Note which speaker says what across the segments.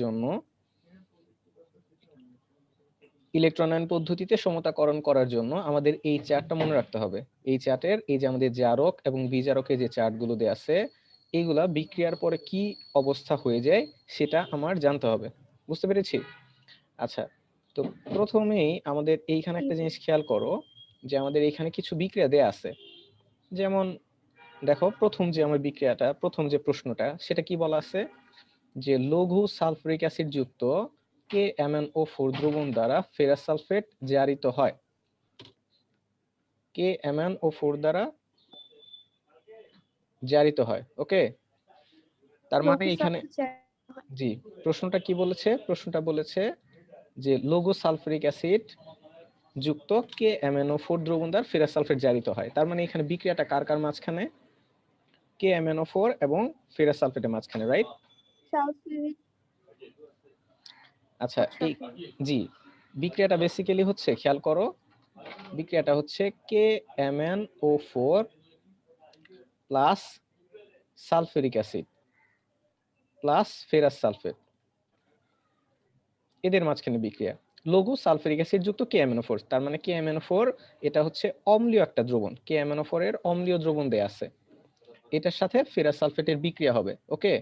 Speaker 1: জন্য electron ion পদ্ধতিতে সমতাকরণ করার জন্য আমাদের এই চার্টটা মনে রাখতে হবে। এই চার্টের এই যে আমাদের জারক এবং বিজারকের যে চার্টগুলো দেয়া আছে, এইগুলা বিক্রিয়ার পরে কি অবস্থা হয়ে যায় সেটা আমার জানতে হবে। বুঝতে পেরেছি? আচ্ছা, তো প্রথমেই আমাদের এইখানে একটা জিনিস খেয়াল করো যে আমাদের এইখানে কিছু বিক্রিয়া দেয়া আছে। যেমন দেখো, প্রথম যে আমার বিক্রিয়াটা, প্রথম যে প্রশ্নটা, সেটা কি বলা আছে যে লঘু সালফুরিক অ্যাসিড যুক্ত KMnO4 দ্রবণ দ্বারা ফেরাস সালফেট জারিত হয়। KMnO4 দ্বারা জারিত হয়। ওকে, তার মানে এখানে জি, প্রশ্নটা কি বলেছে? প্রশ্নটা বলেছে যে লঘু সালফুরিক অ্যাসিড যুক্ত KMnO4 দ্রবণ দ্বারা ফেরাস সালফেট জারিত হয়। তার মানে এখানে বিক্রিয়াটা কার কার মাঝখানে? KMnO4 এবং ফেরাস সালফেটের মাঝখানে, রাইট? আচ্ছা, এই জি, বিক্রিয়াটা বেসিক্যালি হচ্ছে, খেয়াল করো, বিক্রিয়াটা হচ্ছে KMnO4 plus sulphuric acid plus ferrous sulphate, এদের মাঝখানে বিক্রিয়া। লঘু সালফুরিক অ্যাসিড যুক্ত KMnO4, তার মানে KMnO4 এটা হচ্ছে অম্লীয় একটা দ্রবণ। KMnO4 এর অম্লীয় দ্রবণ দেয়া আছে, এটার সাথে ফেরাস সালফেটের বিক্রিয়া হবে। ওকে,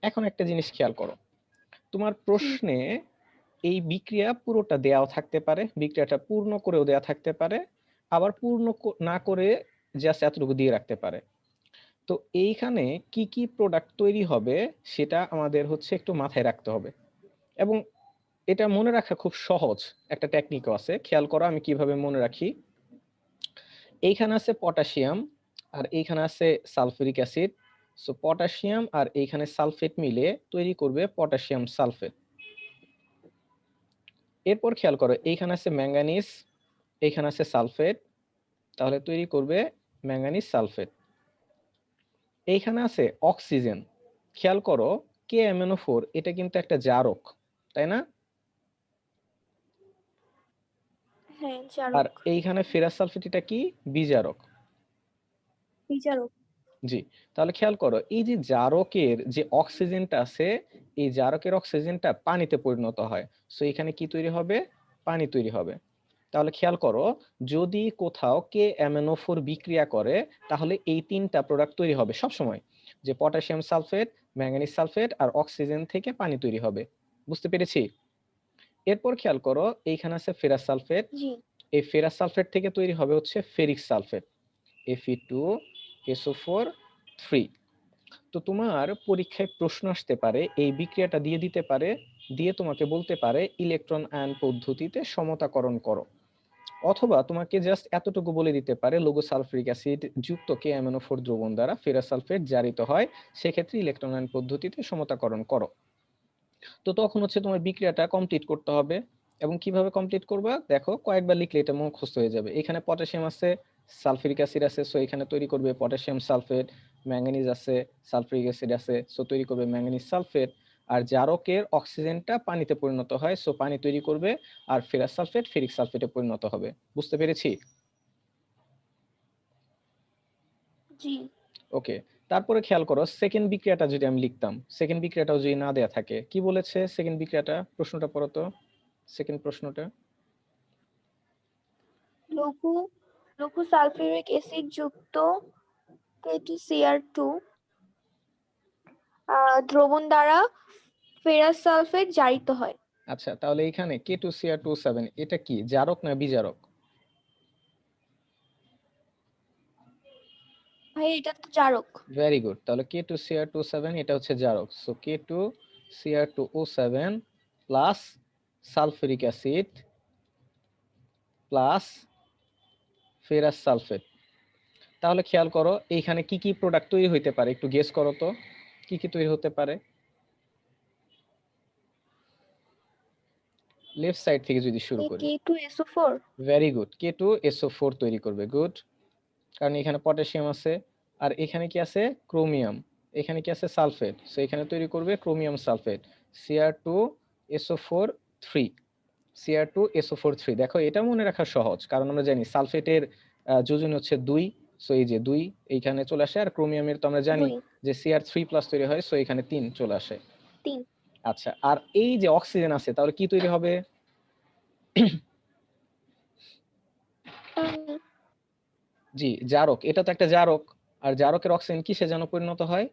Speaker 1: এখন একটা জিনিস খেয়াল করো, তোমার প্রশ্নে এই বিক্রিয়া পুরোটা দেয়াও থাকতে পারে, বিক্রিয়াটা পূর্ণ করেও দেয়া থাকতে পারে, আবার পূর্ণ না করে জাস্ট এতটুকু দিয়ে রাখতে পারে। তো এইখানে কি কি প্রোডাক্ট তৈরি হবে সেটা আমাদের হচ্ছে একটু মাথায় রাখতে হবে, এবং এটা মনে রাখা খুব সহজ। একটা টেকনিকও আছে, খেয়াল করো আমি কিভাবে মনে রাখি। এইখানে আছে পটাশিয়াম আর এইখানে আছে সালফুরিক অ্যাসিড। সো পটাশিয়াম আর এইখানে সালফেট মিলে তৈরি করবে পটাশিয়াম সালফেট। এরপর খেয়াল করো, এইখানে আছে ম্যাঙ্গানিজ, এইখানে আছে সালফেট, তাহলে তৈরি করবে ম্যাঙ্গানিজ সালফেট। এইখানে আছে অক্সিজেন, খেয়াল করো KMnO4 এটা কিন্তু একটা জারক, তাই না?
Speaker 2: হ্যাঁ,
Speaker 1: আর
Speaker 2: জারক।
Speaker 1: এইখানে ফেরাস সালফেট এটা কি? বিজারক।
Speaker 2: বিজারক।
Speaker 1: জি, তাহলে খেয়াল করো, এই যে জারকের যে অক্সিজেনটা আছে, এই জারকের অক্সিজেনটা পানিতে পরিণত হয়। সো এখানে কি তৈরি হবে? পানি তৈরি হবে। তাহলে খেয়াল করো, যদি কোথাও KMnO4 বিক্রিয়া করে তাহলে এই তিনটা প্রোডাক্ট তৈরি হবে সব সময়, যে পটাশিয়াম সালফেট, ম্যাঙ্গানিজ সালফেট আর অক্সিজেন থেকে পানি তৈরি হবে। বুঝতে পেরেছি? এরপর খেয়াল করো, এইখানে আছে ফেরাস সালফেট, এই ফেরাস সালফেট থেকে তৈরি হবে হচ্ছে ফেরিক সালফেট, Fe2SO4 3। তো তোমার পরীক্ষায় প্রশ্ন আসতে পারে, এই বিক্রিয়াটা দিয়ে দিতে পারে, দিয়ে তোমাকে বলতে পারে ইলেকট্রন আয়ন পদ্ধতিতে সমতাকরণ করো, অথবা তোমাকে জাস্ট এতটুকু বলে দিতে পারে লঘু সালফুরিক অ্যাসিড যুক্ত KMnO4 দ্রবণ দ্বারা ফেরাস সালফেট জারিত হয়, সেক্ষেত্রে ইলেকট্রন আয়ন পদ্ধতিতে সমতাকরণ করো। তো তখন হচ্ছে তোমার বিক্রিয়াটা কমপ্লিট করতে হবে। এবং কিভাবে কমপ্লিট করবা দেখো, কয়েকবার লিখলে এটা মুখস্থ হয়ে যাবে। এখানে পটাশিয়াম আছে, সালফুরিক অ্যাসিড আছে, সো এখানে তৈরি করবে পটাশিয়াম সালফেট। ম্যাঙ্গানিজ আছে, সালফুরিক অ্যাসিড আছে, সো তৈরি করবে ম্যাঙ্গানিজ সালফেট। আর জারকের অক্সিজেনটা পানিতে পরিণত হয়, সো পানি তৈরি করবে, আর ফেরাস সালফেট ফেরিক সালফেটে পরিণত হবে। বুঝতে পেরেছি?
Speaker 2: জি।
Speaker 1: ওকে, তারপরে খেয়াল করো সেকেন্ড বিক্রিয়াটা যদি আমি লিখতাম, সেকেন্ড বিক্রিয়াটাও যদি না দেয়া থাকে, কি বলেছে সেকেন্ড বিক্রিয়াটা? প্রশ্নটা পড়ো তো, সেকেন্ড প্রশ্নটা।
Speaker 2: লঘু লঘু সালফিউরিক অ্যাসিড যুক্ত K2Cr2 দ্রবণ দ্বারা ফেরাস সালফেট জারিত হয়।
Speaker 1: আচ্ছা, তাহলে এখানে K2Cr27 এটা কি, জারক না বিজারক?
Speaker 2: ভাই, এটা তো জারক।
Speaker 1: ভেরি গুড, তাহলে K2Cr27 এটা হচ্ছে জারক। So K2Cr2O7 plus sulphuric acid plus ferrous sulphate. তাহলে খেয়াল করো এইখানে কি কি প্রোডাক্ট তৈরি হইতে পারে, একটু গেস করো তো, কি কি তৈরি হতে পারে? লেফট সাইড থেকে যদি শুরু করি,
Speaker 2: K2SO4।
Speaker 1: ভেরি গুড, K2SO4 তৈরি করবে, গুড। কারণ এখানে পটাশিয়াম আছে, আর এখানে কি আছে? ক্রোমিয়াম। এখানে কি আছে? সালফেট। সো এখানে তৈরি করবে ক্রোমিয়াম সালফেট, Cr2SO4 3। Cr2SO4 3, দেখো এটা মনে রাখা সহজ, কারণ আমরা জানি সালফেটের যোজন হচ্ছে 2। সো এই যে 2 এইখানে চলে আসে, আর ক্রোমিয়ামের তো আমরা জানি যে Cr3+ তৈরি হয়, সো এখানে 3 চলে আসে।
Speaker 2: 3।
Speaker 1: আচ্ছা, আর এই যে অক্সিজেন আছে তাহলে কি তৈরি হবে?
Speaker 2: পানি।
Speaker 1: জি, জারক। এটা তো একটা জারক। আর জারকের অক্সিজেন কিসে যেন পরিণত হয়?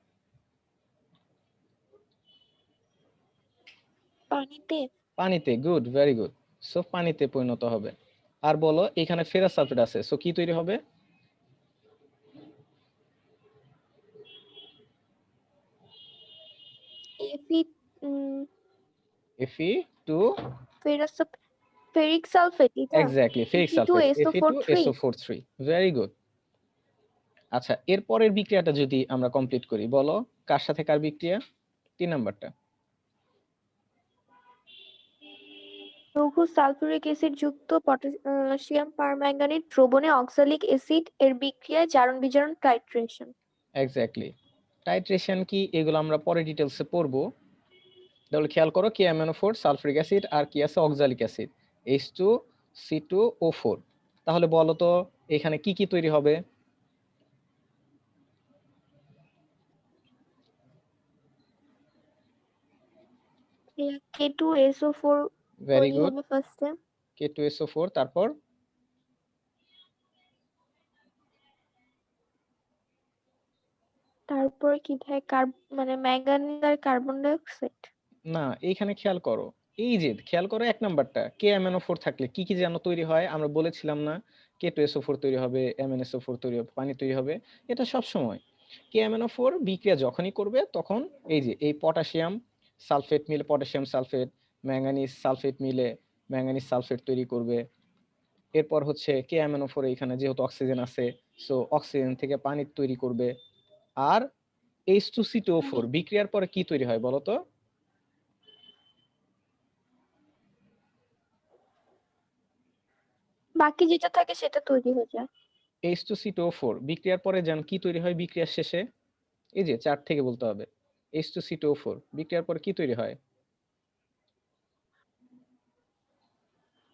Speaker 2: পানিতে।
Speaker 1: পানিতে। Good, very good. সো পানিতে পরিণত হবে। আর বলো এখানে ফেরাস সালফেট আছে, সো কি তৈরি হবে?
Speaker 2: এফি
Speaker 1: Fe2,
Speaker 2: ফেরাস ফেরিক সালফেট এটা।
Speaker 1: Exactly, ferric sulphate,
Speaker 2: Fe2SO4 3।
Speaker 1: Fe2SO4 3। Very good. আচ্ছা, এর পরের বিক্রিয়াটা যদি আমরা কমপ্লিট করি, বলো কার সাথে কার বিক্রিয়া? 3 নাম্বারটা।
Speaker 2: লঘু সালফিউরিক অ্যাসিড যুক্ত পটাশিয়াম পারম্যাঙ্গানেট দ্রবণে অক্সালিক অ্যাসিড এর বিক্রিয়ায় জারণ বিজারণ টাইট্রেশন।
Speaker 1: এক্স্যাক্টলি। টাইট্রেশন কি এগুলো আমরা পরে ডিটেলসে পড়বো। তাহলে খেয়াল করো KMnO4 সালফিউরিক অ্যাসিড আর কি আছে অক্সালিক অ্যাসিড H2C2O4। তাহলে বলো তো এখানে কি কি তৈরি হবে?
Speaker 2: K2SO4
Speaker 1: ভেরি
Speaker 2: তৈরি
Speaker 1: গুড।
Speaker 2: হবে ফার্স্টে।
Speaker 1: K2SO4, তারপর?
Speaker 2: তারপর কি থাকে মানে ম্যাঙ্গানিজ আর কার্বন ডাই অক্সাইড।
Speaker 1: না, এইখানে খেয়াল করো। এই যে খেয়াল করো 1 নাম্বারটা, KMnO4 থাকলে কি কি যেন তৈরি হয় আমরা বলেছিলাম না? K2SO4 তৈরি হবে, MnSO4 তৈরি হবে, পানি তৈরি হবে। এটা সব সময় KMnO4 বিক্রিয়া যখনই করবে তখন এই যে এই পটাশিয়াম সালফেট মিলে পটাশিয়াম সালফেট, ম্যাঙ্গানিজ সালফেট মিলে ম্যাঙ্গানিজ সালফেট তৈরি করবে। এরপর হচ্ছে KMnO4 এখানে যেহেতু অক্সিজেন আছে, সো অক্সিজেন থেকে পানি তৈরি করবে। আর H2C2O4 বিক্রিয়ার পরে কি তৈরি হয় বলো তো?
Speaker 2: বাকি যেটা থাকে সেটা তৈরি হয়ে যায়।
Speaker 1: H2C2O4 বিক্রিয়ার পরে যেন কি তৈরি হয় বিক্রিয়ার শেষে? এই যে 4 থেকে বলতে হবে। H2C2O4 বিক্রিয়ার পরে কি তৈরি হয়?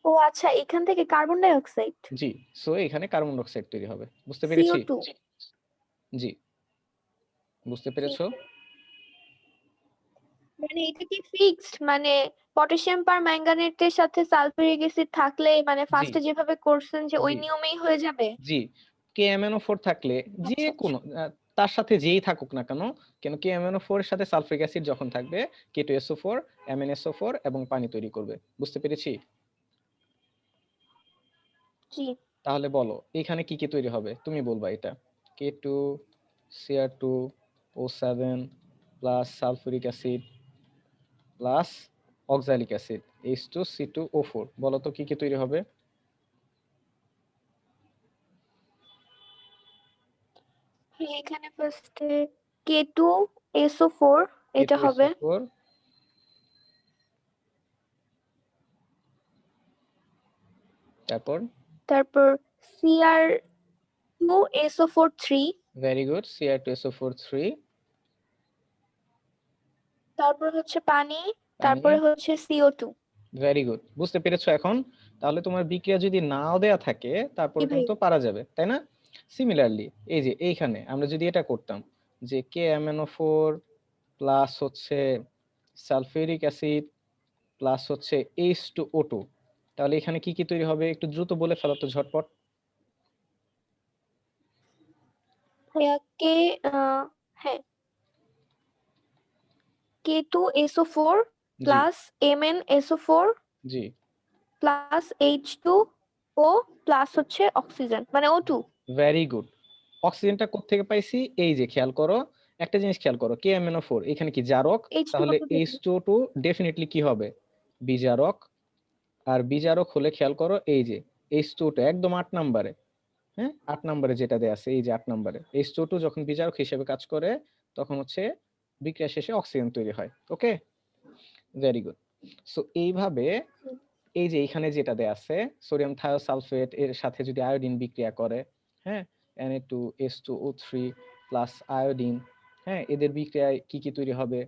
Speaker 2: ও আচ্ছা, এখান থেকে কার্বন ডাই অক্সাইড।
Speaker 1: জি, সো এখানে কার্বন ডাই অক্সাইড তৈরি হবে। বুঝতে পেরেছি?
Speaker 2: CO2।
Speaker 1: জি, বুঝতে পেরেছো?
Speaker 2: মানে এটা কি ফিক্সড, মানে পটাশিয়াম পারম্যাঙ্গানেটের সাথে সালফিউরিক অ্যাসিড থাকলে মানে
Speaker 1: জি,
Speaker 2: ফার্স্টে যেভাবে করছেন যে ওই
Speaker 1: জি,
Speaker 2: নিয়মেই হয়ে যাবে?
Speaker 1: জি। KMnO4 থাকলে যে
Speaker 2: আচ্ছা আচ্ছা।
Speaker 1: কোনো তার সাথে যেই থাকুক না কেন, কেন KMnO4 এর সাথে সালফিউরিক অ্যাসিড যখন থাকবে K2SO4, MnSO4 এবং পানি তৈরি করবে। বুঝতে পেরেছি?
Speaker 2: জি।
Speaker 1: তাহলে বলো এখানে কি কি তৈরি হবে তুমি বলবা এটা? K2Cr2O7 plus sulphuric acid plus oxalic acid H2C2O4, বলো তো কি কি তৈরি হবে?
Speaker 2: এখানে ফার্স্টে K2SO4 এটা হবে।
Speaker 1: K2SO4, তারপর?
Speaker 2: তারপর Cr2SO4 3।
Speaker 1: Very good, Cr2SO4 3।
Speaker 2: তারপর হচ্ছে পানি।
Speaker 1: পানি।
Speaker 2: তারপরে হচ্ছে CO2।
Speaker 1: ভেরি গুড, বুঝতে পেরেছো এখন? তাহলে তোমার বিক্রিয়া যদি নাও দেয়া থাকে
Speaker 2: কি
Speaker 1: তারপরে
Speaker 2: ভাই?
Speaker 1: কিন্তু পারা যাবে, তাই না? সিমিলারলি এই যে এইখানে আমরা যদি এটা করতাম যে KMnO4 প্লাস হচ্ছে সালফিউরিক অ্যাসিড প্লাস হচ্ছে H2O2, তাহলে এখানে কি কি তৈরি হবে একটু দ্রুত বলে ফেলো তো ঝটপট।
Speaker 2: ভাইয়া হ্যাঁ, K2SO4
Speaker 1: জি,
Speaker 2: প্লাস MnSO4
Speaker 1: জি,
Speaker 2: প্লাস H2O প্লাস হচ্ছে অক্সিজেন মানে O2।
Speaker 1: Very good. অক্সিজেনটা কোত্থেকে পাইছি? এই যে খেয়াল করো, একটা জিনিস খেয়াল করো, KMnO4 এখানে কি জারক,
Speaker 2: H2
Speaker 1: তাহলে
Speaker 2: কত থেকে?
Speaker 1: H2O2 ডেফিনেটলি কি হবে? বিজারক। আর বিজারক হলে খেয়াল করো এই যে H2O2 একদম 8 নম্বরে, হ্যাঁ 8 নম্বরে যেটা দেয়া আছে এই যে 8 নম্বরে H2O2 যখন বিজারক হিসেবে কাজ করে তখন হচ্ছে বিক্রিয়া শেষে অক্সিজেন তৈরি হয়। ওকে, ভেরি গুড। সো এইভাবে এই যে এখানে যেটা দেয়া আছে সোডিয়াম থায়োসালফেট এর সাথে যদি আয়োডিন বিক্রিয়া করে, হ্যাঁ Na2H2O3 প্লাস আয়োডিন, হ্যাঁ এদের বিক্রিয়ায় কি কি তৈরি হবে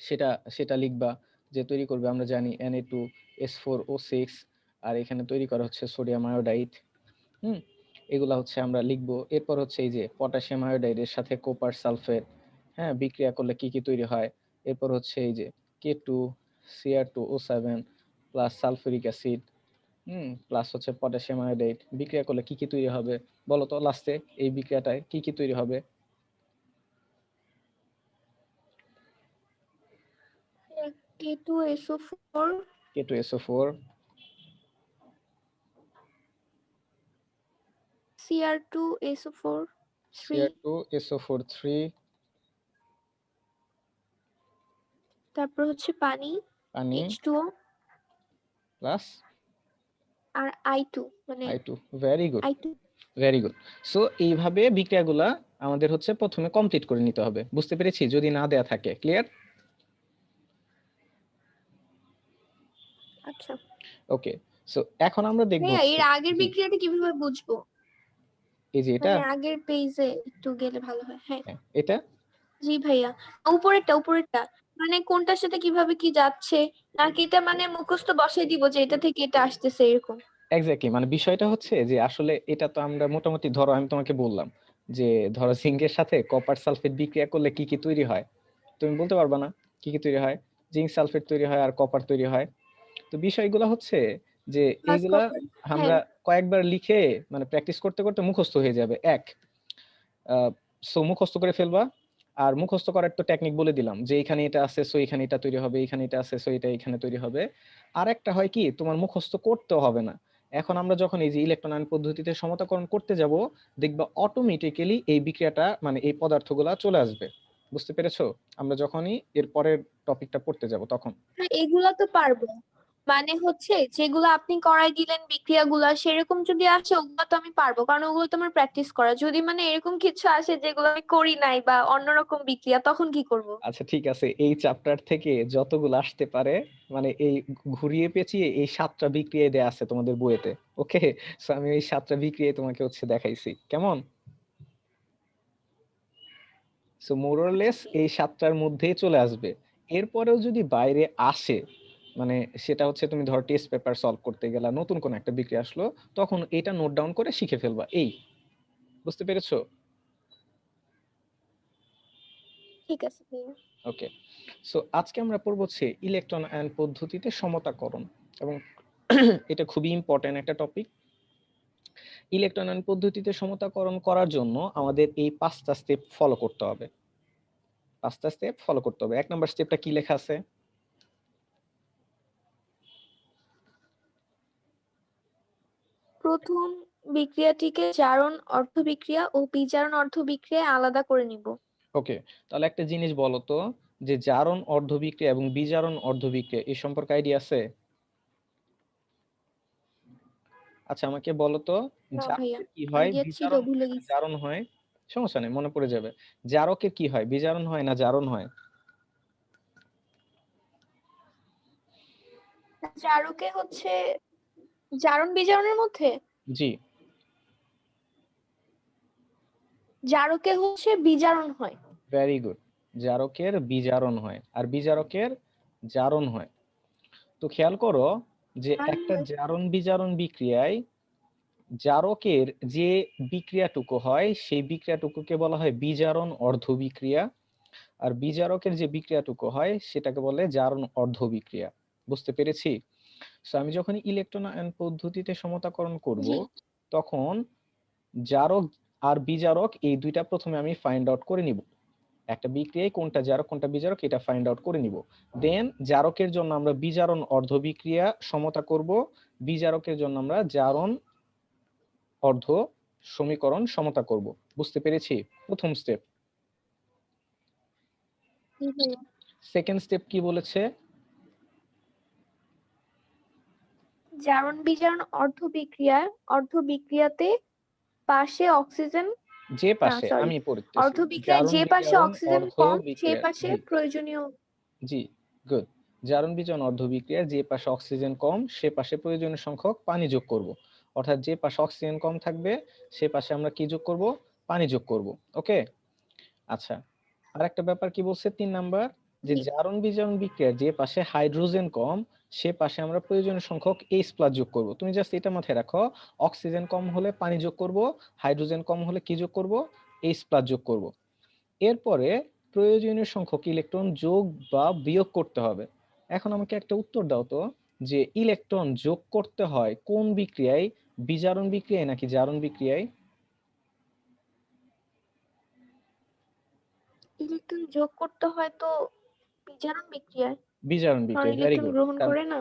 Speaker 1: সেটা সেটা লিখবা। যে তৈরি করবে আমরা জানি Na2S4O6, আর এখানে তৈরি করা হচ্ছে সোডিয়াম আয়োডাইড। হুম, এগুলা হচ্ছে আমরা লিখবো। এরপর হচ্ছে এই যে পটাশিয়াম আয়োডাইডের সাথে কপার সালফেট, হ্যাঁ বিক্রিয়া করলে কি কি তৈরি হয়। এরপর হচ্ছে এই যে K2 Cr2O7 plus sulphuric acid plus হচ্ছে পটাশিয়াম আয়োডাইড বিক্রিয়া করলে কি কি তৈরি হবে বলো তো লাস্টে এই বিক্রিয়াটায় কি কি তৈরি হবে?
Speaker 2: K2SO4
Speaker 1: K2SO4
Speaker 2: Cr2SO4 3
Speaker 1: Cr2SO4 3
Speaker 2: তারপর হচ্ছে পানি
Speaker 1: পানি
Speaker 2: H2O
Speaker 1: প্লাস
Speaker 2: আর I2 মানে
Speaker 1: I2 very good
Speaker 2: I2
Speaker 1: very good. So এইভাবে বিক্রিয়াগুলা আমাদের হচ্ছে প্রথমে কমপ্লিট করে নিতে হবে, বুঝতে পেরেছি? যদি না দেয়া থাকে, ক্লিয়ার?
Speaker 2: আচ্ছা
Speaker 1: ওকে, সো এখন আমরা দেখব
Speaker 2: ভাইয়া এর
Speaker 1: হচ্ছে
Speaker 2: আগের
Speaker 1: জি,
Speaker 2: বিক্রিয়াটা কিভাবে বুঝবো?
Speaker 1: এই যে এটা,
Speaker 2: মানে আগের পেজে একটু গেলে ভালো হয়। হ্যাঁ
Speaker 1: হ্যাঁ, এটা
Speaker 2: জি ভাইয়া, উপরেরটা মানে কোনটার সাথে কিভাবে কি যাচ্ছে, নাকি এটা মানে মুখস্থ বসাই দিব যে এটা থেকে এটা আসতেছে এরকম?
Speaker 1: এক্স্যাক্টলি, মানে বিষয়টা হচ্ছে যে আসলে এটা তো আমরা মোটামুটি, ধরো আমি তোমাকে বললাম যে ধরো জিঙ্কের সাথে কপার সালফেট বিক্রিয়া করলে কি কি তৈরি হয়, তুমি বলতে পারবা না কি কি তৈরি হয়? জিঙ্ক সালফেট তৈরি হয় আর কপার তৈরি হয়। তো বিষয়গুলো হচ্ছে যে
Speaker 2: প্লাস
Speaker 1: এইগুলা
Speaker 2: কপার। হ্যাঁ
Speaker 1: আমরা কয়েকবার লিখে মানে প্র্যাকটিস করতে করতে মুখস্থ হয়ে যাবে এক। সো মুখস্থ করে ফেলবা। আর মুখস্থ করার তো টেকনিক বলে দিলাম যে এখানে এটা আছে সো এখানে এটা তৈরি হবে, এখানে এটা আছে সো এটা এখানে তৈরি হবে। আর একটা হয় কি, তোমার মুখস্থ করতেও হবে না। এখন আমরা যখন এই যে ইলেকট্রন আয়ন পদ্ধতিতে সমতাকরণ করতে যাব, দেখবা অটোমেটিক্যালি এই বিক্রিয়াটা মানে এই পদার্থগুলা চলে আসবে। বুঝতে পেরেছো? আমরা যখনই এর পরের টপিকটা পড়তে যাব তখন।
Speaker 2: হ্যাঁ, এগুলা তো পারবো, মানে হচ্ছে যেগুলো আপনি করাই দিলেন বিক্রিয়াগুলা সেরকম যদি আসে ওগুলো তো আমি পারবো, কারণ ওগুলো তো আমার প্র্যাকটিস করা। যদি মানে এরকম কিছু আসে যেগুলো আমি করি নাই বা অন্যরকম বিক্রিয়া, তখন কি করব?
Speaker 1: আচ্ছা ঠিক আছে, এই চ্যাপ্টার থেকে যতগুলো আসতে পারে মানে এই ঘুরিয়ে পেঁচিয়ে এই 7টা বিক্রিয়া দেয়া আছে তোমাদের বইয়েতে। ওকে, সো আমি এই 7টা বিক্রিয়া তোমাকে হচ্ছে দেখাইছি, কেমন? সো মোরলেস এই 7টার মধ্যেই চলে আসবে। এরপরেও যদি বাইরে আসে, মানে সেটা হচ্ছে তুমি ধর টেস্ট পেপার সলভ করতে গেলা, নতুন কোন একটা বিক্রিয়া আসলো, তখন এটা নোট ডাউন করে শিখে ফেলবা। এই, বুঝতে পেরেছো?
Speaker 2: ঠিক আছে ভাইয়া।
Speaker 1: ওকে, সো আজকে আমরা পড়ব হচ্ছে ইলেকট্রন আয়ন পদ্ধতিতে সমতাকরণ, এবং এটা খুবই ইম্পর্টেন্ট একটা টপিক। ইলেকট্রন আয়ন পদ্ধতিতে সমতাকরণ করার জন্য আমাদের এই 5টা স্টেপ ফলো করতে হবে। 5টা স্টেপ ফলো করতে হবে। 1 নাম্বার স্টেপটা কি লেখা আছে?
Speaker 2: প্রথম বিক্রিয়াটিকে জারণ অর্ধবিক্রিয়া ও বিজারণ অর্ধবিক্রিয়ায় আলাদা করে নিব।
Speaker 1: ওকে, তাহলে একটা জিনিস বলো তো, যে জারণ অর্ধবিক্রিয়া এবং বিজারণ অর্ধবিক্রিয়া এই সম্পর্কে আইডিয়া আছে? আচ্ছা আমাকে বলো তো,
Speaker 2: না ভাইয়া,
Speaker 1: জারকের কি হয়,
Speaker 2: আইডিয়া ছিল
Speaker 1: বিজারণ
Speaker 2: ভুলে
Speaker 1: হয় না
Speaker 2: গেছি।
Speaker 1: জারণ হয়? সমস্যা নেই, মনে পড়ে যাবে। জারকের কি হয়, বিজারণ হয় না জারণ হয়?
Speaker 2: জারকে হচ্ছে জারণ বিজারণের মধ্যে,
Speaker 1: জি,
Speaker 2: জারকে হচ্ছে বিজারণ হয়।
Speaker 1: Very good. জারকের বিজারণ হয় আর বিজারকের জারণ হয়। তো খেয়াল করো যে
Speaker 2: জারণ
Speaker 1: একটা
Speaker 2: হয়।
Speaker 1: জারণ বিজারণ বিক্রিয়ায় জারকের যে বিক্রিয়াটুকু হয় সেই বিক্রিয়াটুকুকে বলা হয় বিজারণ অর্ধবিক্রিয়া, আর বিজারকের যে বিক্রিয়াটুকু হয় সেটাকে বলে জারণ অর্ধবিক্রিয়া। বুঝতে পেরেছি? সো আমি যখন ইলেকট্রন আয়ন পদ্ধতিতে সমতাকরণ করব,
Speaker 2: জি।
Speaker 1: তখন জারক আর বিজারক এই দুইটা প্রথমে আমি ফাইন্ড আউট করে নিব। একটা বিক্রিয়ায় কোনটা জারক কোনটা বিজারক এটা ফাইন্ড আউট করে নিব। দেন জারকের জন্য আমরা বিজারণ অর্ধবিক্রিয়া সমতা করব, বিজারকের জন্য আমরা জারণ অর্ধ সমীকরণ সমতা করব। বুঝতে পেরেছি? প্রথম স্টেপ।
Speaker 2: জি ভাইয়া।
Speaker 1: সেকেন্ড স্টেপ কি বলেছে?
Speaker 2: জারণ বিজারণ অর্ধবিক্রিয়াতে পাশে অক্সিজেন,
Speaker 1: যে
Speaker 2: না
Speaker 1: পাশে
Speaker 2: সরি,
Speaker 1: আমি পড়তেছি,
Speaker 2: অর্ধবিক্রিয়ায়
Speaker 1: জারণ
Speaker 2: যে পাশে
Speaker 1: বিজারণ
Speaker 2: অক্সিজেন
Speaker 1: অর্ধ
Speaker 2: কম সে
Speaker 1: বিক্রিয়া,
Speaker 2: পাশে
Speaker 1: জি
Speaker 2: প্রয়োজনীয়।
Speaker 1: জি, গুড। জারণ বিজারণ অর্ধবিক্রিয়ার যে পাশে অক্সিজেন কম সে পাশে প্রয়োজনীয় সংখ্যক পানি যোগ করব। অর্থাৎ যে পাশে অক্সিজেন কম থাকবে সে পাশে আমরা কি যোগ করব? পানি যোগ করব। ওকে, আচ্ছা। আর একটা ব্যাপার কি বলছে 3 নাম্বার, যে
Speaker 2: জি।
Speaker 1: জারণ বিজারণ বিক্রিয়ার যে পাশে হাইড্রোজেন কম সে পাশে আমরা প্রয়োজনীয় সংখ্যক H+ যোগ করব। তুমি জাস্ট এটা মাথায় রাখো, অক্সিজেন কম হলে পানি যোগ করব, হাইড্রোজেন কম হলে কি যোগ করব? H+ যোগ করব। এরপরে প্রয়োজনীয় সংখ্যক ইলেকট্রন যোগ বা বিয়োগ করতে হবে। এখন আমাকে একটা উত্তর দাও তো, যে ইলেকট্রন যোগ করতে হয় কোন বিক্রিয়ায়, বিজারণ বিক্রিয়ায় নাকি জারণ বিক্রিয়ায়?
Speaker 2: ইলেকট্রন যোগ করতে হয় তো বিজারণ বিক্রিয়ায়,
Speaker 1: বিজারণ
Speaker 2: কারণ
Speaker 1: বিক্রিয়ায়, ভেরি
Speaker 2: ইলেকট্রন
Speaker 1: গুড।
Speaker 2: গ্রহণ করে না।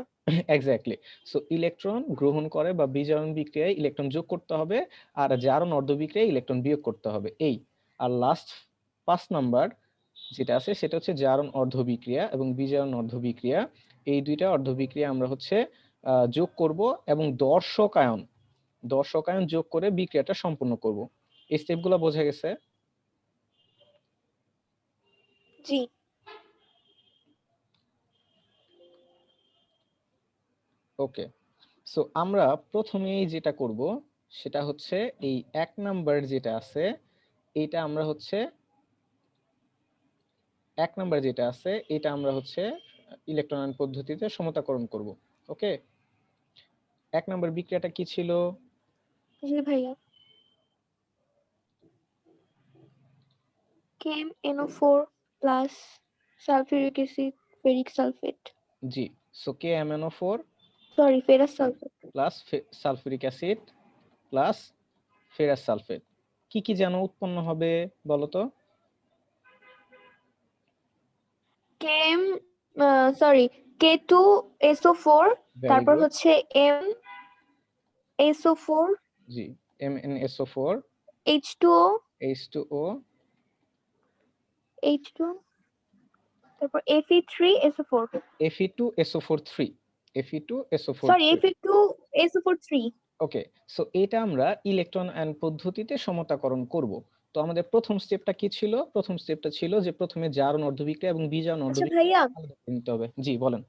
Speaker 1: এক্স্যাক্টলি। সো ইলেকট্রন গ্রহণ করে বা বিজারণ বিক্রিয়ায় ইলেকট্রন যোগ করতে হবে, আর জারণ অর্ধ বিক্রিয়ায় ইলেকট্রন বিয়োগ করতে হবে, এই। আর লাস্ট 5 নাম্বার যেটা আছে সেটা হচ্ছে জারণ অর্ধ বিক্রিয়া এবং বিজারণ অর্ধ বিক্রিয়া। এই দুইটা অর্ধ বিক্রিয়া আমরা হচ্ছে যোগ করব এবং দর্শকায়ন যোগ করে বিক্রিয়াটা সম্পূর্ণ করব। এই স্টেপগুলো বোঝা গেছে?
Speaker 2: জি।
Speaker 1: ওকে। সো আমরা প্রথমেই যেটা করব সেটা হচ্ছে এই 1 নাম্বার যেটা আছে এটা আমরা হচ্ছে 1 নাম্বার যেটা আছে এটা আমরা হচ্ছে ইলেকট্রন আয়ন পদ্ধতিতে সমতাকরণ করব। ওকে। 1 নাম্বার বিক্রিয়াটা কি ছিল?
Speaker 2: জি ভাইয়া। KMnO4 plus sulphuric acid ferric sulphate,
Speaker 1: জি। So KMnO4
Speaker 2: sorry ferrous sulphate.
Speaker 1: Plus sulphuric acid plus ferrous sulphate. কি কি যেন উৎপন্ন হবে বলো তো?
Speaker 2: কেম সরি K2SO4,
Speaker 1: ভেরি
Speaker 2: তারপর
Speaker 1: গুড।
Speaker 2: হচ্ছে MSO4,
Speaker 1: জি। MnSO4
Speaker 2: H2O,
Speaker 1: H2O
Speaker 2: H2, তারপর Fe3SO4,
Speaker 1: Fe2SO4 3 Fe2SO4
Speaker 2: sorry
Speaker 1: 3।
Speaker 2: Fe2SO4 3।
Speaker 1: ওকে। সো এটা আমরা ইলেকট্রন আয়ন পদ্ধতিতে সমতাকরণ করব। তো আমাদের প্রথম স্টেপটা কি ছিল? প্রথম স্টেপটা ছিল যে প্রথমে জারণ অর্ধবিক্রিয়া এবং বিজারণ
Speaker 2: আচ্ছা
Speaker 1: অর্ধবিক্রিয়া
Speaker 2: ভাইয়া,
Speaker 1: আলাদা করে নিতে হবে। জি বলেন।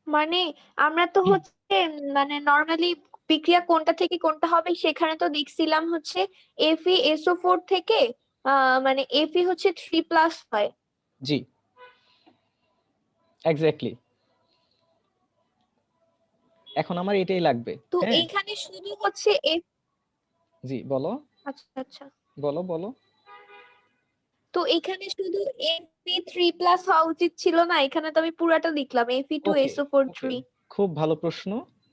Speaker 2: মানে আমরা তো হচ্ছে মানে নর্মালি বিক্রিয়া কোনটা থেকে কোনটা হবে সেখানে তো দেখছিলাম হচ্ছে FeSO4 থেকে মানে Fe হচ্ছে 3+ হয়।
Speaker 1: জি, এক্স্যাক্টলি। এখন আমার এটাই লাগবে।
Speaker 2: তো
Speaker 1: হ্যাঁ,
Speaker 2: এইখানে শুধু হচ্ছে
Speaker 1: জি বলো,
Speaker 2: আচ্ছা আচ্ছা,
Speaker 1: বলো, বলো।
Speaker 2: তো এখানে শুধু Fe3+ হওয়া উচিত ছিল না? এখানে তো আমি পুরাটা লিখলাম
Speaker 1: ওকে,
Speaker 2: Fe2SO4
Speaker 1: ওকে।
Speaker 2: 3।
Speaker 1: খুব ভালো প্রশ্ন,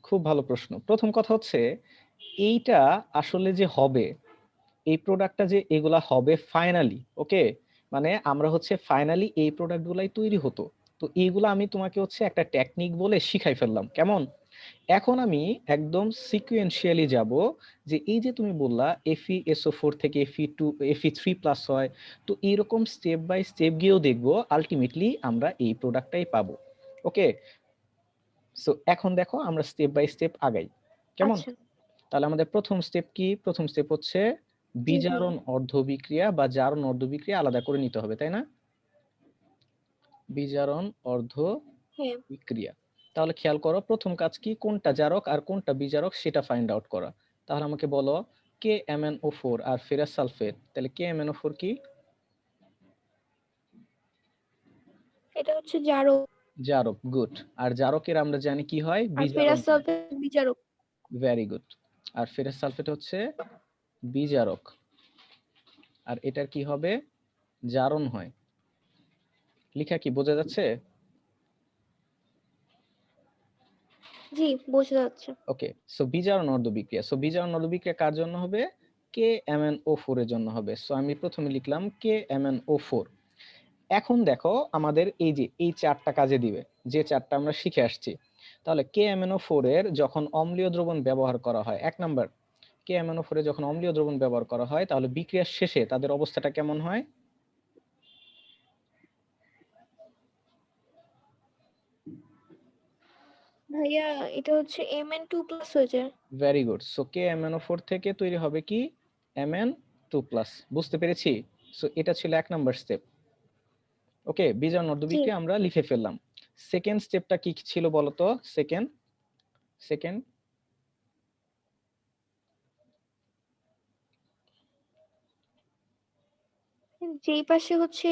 Speaker 1: খুব ভালো প্রশ্ন। প্রথম কথা হচ্ছে এইটা আসলে যে হবে, এই প্রোডাক্টটা যে এগুলা হবে ফাইনালি, ওকে, মানে আমরা হচ্ছে ফাইনালি এই প্রোডাক্ট গুলাই তৈরি হতো। তো এইগুলা আমি তোমাকে হচ্ছে একটা টেকনিক বলে শিখাই ফেললাম, কেমন? এখন আমি একদম সিকুয়েন্সিয়ালি যাব, যে এই যে তুমি বললা FeSO4 থেকে Fe3+ হয়, তো এইরকম স্টেপ বাই স্টেপ গিয়েও দেখবো আলটিমেটলি আমরা এই প্রোডাক্টটাই পাবো। ওকে। সো এখন দেখো আমরা স্টেপ বাই স্টেপ আগাই, কেমন?
Speaker 2: আচ্ছা।
Speaker 1: তাহলে আমাদের প্রথম স্টেপ কি? প্রথম স্টেপ হচ্ছে
Speaker 2: জি ভাইয়া।
Speaker 1: বিজারণ অর্ধ বিক্রিয়া বা জারণ অর্ধ বিক্রিয়া আলাদা করে নিতে হবে, তাই না? বিজারণ অর্ধ
Speaker 2: হ্যাঁ।
Speaker 1: বিক্রিয়া। তাহলে খেয়াল করো প্রথম কাজ কি, কোনটা জারক আর কোনটা বিজারক সেটা ফাইন্ড আউট করা। তাহলে আমাকে বলো KMnO4 আর ফেরাস সালফেট, তাহলে KMnO4 কি?
Speaker 2: এটা হচ্ছে জারক,
Speaker 1: জারক, গুড। আর জারকের আমরা জানি কি হয়?
Speaker 2: আর
Speaker 1: বিজারণ
Speaker 2: ফেরাস
Speaker 1: হয়।
Speaker 2: সালফেট বিজারক।
Speaker 1: Very good. আর ফেরাস সালফেট হচ্ছে বিজারক, আর এটার কি হবে? জারণ হয়। লেখা কি বোঝা যাচ্ছে?
Speaker 2: জি, বোঝা যাচ্ছে।
Speaker 1: ওকে। সো বিজারণ অর্ধ বিক্রিয়া, সো বিজারণ অর্ধ বিক্রিয়া কার জন্য হবে? KMnO4 এর জন্য হবে। সো আমি প্রথমে লিখলাম KMnO4। এখন দেখো আমাদের এই যে এই চারটা কাজে দিবে, যে চারটা আমরা শিখে আসছি। তাহলে KMnO4 এর যখন অম্লীয় দ্রবণ ব্যবহার করা হয়, 1 নাম্বার, KMnO4 এ যখন অম্লীয় দ্রবণ ব্যবহার করা হয় তাহলে বিক্রিয়ার শেষে তাদের অবস্থাটা কেমন হয়?
Speaker 2: ভাইয়া এটা হচ্ছে Mn2+ হয়ে যায়।
Speaker 1: Very good. সো KMnO4 থেকে তৈরি হবে কি? Mn2+। বুঝতে পেরেছি? সো এটা ছিল 1 নাম্বার স্টেপ। ওকে, বিজারণ অর্ধ
Speaker 2: জি।
Speaker 1: বিক্রিয়া আমরা লিখে ফেললাম। সেকেন্ড স্টেপটা কি ছিল বলতো? সেকেন্ড সেকেন্ড
Speaker 2: যেই পাশে হচ্ছে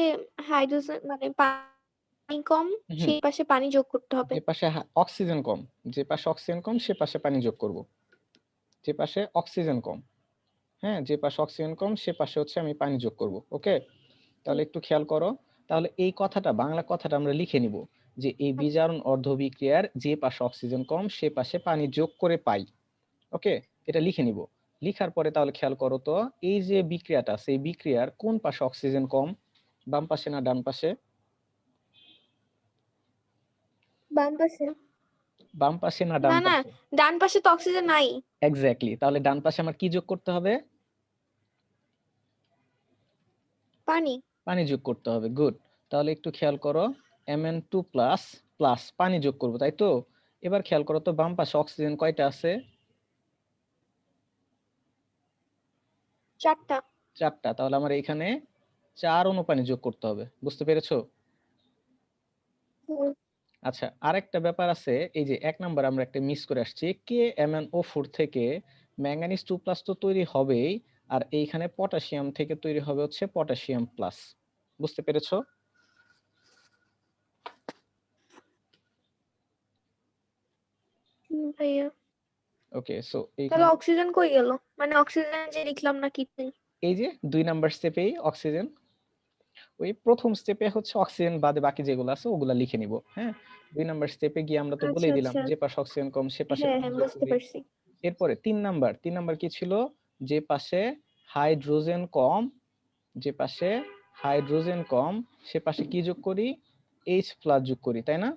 Speaker 2: হাইড্রোজেন মানে পানি কম,
Speaker 1: হুম,
Speaker 2: সেই পাশে পানি যোগ করতে হবে।
Speaker 1: যে পাশে অক্সিজেন কম, যে পাশে অক্সিজেন কম সে পাশে পানি যোগ করব, যে পাশে অক্সিজেন কম। হ্যাঁ, যে পাশে অক্সিজেন কম সে পাশে হচ্ছে আমি পানি যোগ করব। ওকে, তাহলে একটু খেয়াল করো। তাহলে এই কথাটা, বাংলা কথাটা আমরা লিখে নিব যে এই বিজারণ অর্ধ বিক্রিয়ার যে পাশে অক্সিজেন কম সে পাশে পানি যোগ করে পাই। ওকে, এটা লিখে নিব। লিখার পরে তাহলে খেয়াল করো তো, এই যে বিক্রিয়াটা সেই বিক্রিয়ার কোন পাশে অক্সিজেন কম, বাম পাশে না ডান পাশে?
Speaker 2: বাম পাশে।
Speaker 1: বাম পাশে না ডান
Speaker 2: না না,
Speaker 1: পাশে?
Speaker 2: ডান পাশে তো অক্সিজেন নাই।
Speaker 1: এক্স্যাক্টলি, তাহলে ডান পাশে আমার কি যোগ করতে হবে?
Speaker 2: পানি।
Speaker 1: পানি যোগ করতে হবে। গুড, তাহলে একটু খেয়াল করো, Mn2 প্লাস প্লাস পানি যোগ করব, তাই তো? এবার খেয়াল করো তো বাম পাশে অক্সিজেন কয়টা আছে?
Speaker 2: 4টা।
Speaker 1: 4টা, তাহলে আমার এখানে 4 অণু পানি যোগ করতে হবে। বুঝতে পেরেছো?
Speaker 2: হুম।
Speaker 1: আচ্ছা, আরেকটা ব্যাপার আছে, এই যে 1 নাম্বার আমরা একটা মিস করে আসছি, KMnO4 থেকে ম্যাঙ্গানিজ 2 প্লাস তো তৈরি হবেই, আর এইখানে পটাশিয়াম থেকে তৈরি হবে হচ্ছে পটাশিয়াম প্লাস। বুঝতে পেরেছো?
Speaker 2: ভাইয়া,
Speaker 1: ওকে, সো
Speaker 2: তাহলে
Speaker 1: এইখানে
Speaker 2: অক্সিজেন কই গেল? মানে অক্সিজেন যে লিখলাম না কি নেই?
Speaker 1: এই যে 2 নাম্বার স্টেপেই অক্সিজেন, ওই প্রথম স্টেপে হচ্ছে অক্সিজেন বাদে বাকি যেগুলো আছে ওগুলা লিখে নিব। হ্যাঁ, 2 নাম্বার স্টেপে গিয়ে আমরা তো
Speaker 2: আচ্ছা
Speaker 1: বলেই দিলাম
Speaker 2: আচ্ছা।
Speaker 1: যে পাশে অক্সিজেন কম সে পাশে
Speaker 2: হ্যাঁ
Speaker 1: পানি
Speaker 2: হ্যাঁ,
Speaker 1: যোগ
Speaker 2: বুঝতে
Speaker 1: করি।
Speaker 2: পারছি।
Speaker 1: এরপরে 3 নাম্বার কি ছিল? যে পাশে হাইড্রোজেন কম, যে পাশে হাইড্রোজেন কম সে পাশে কি যোগ করি? H প্লাস যোগ করি, তাই না?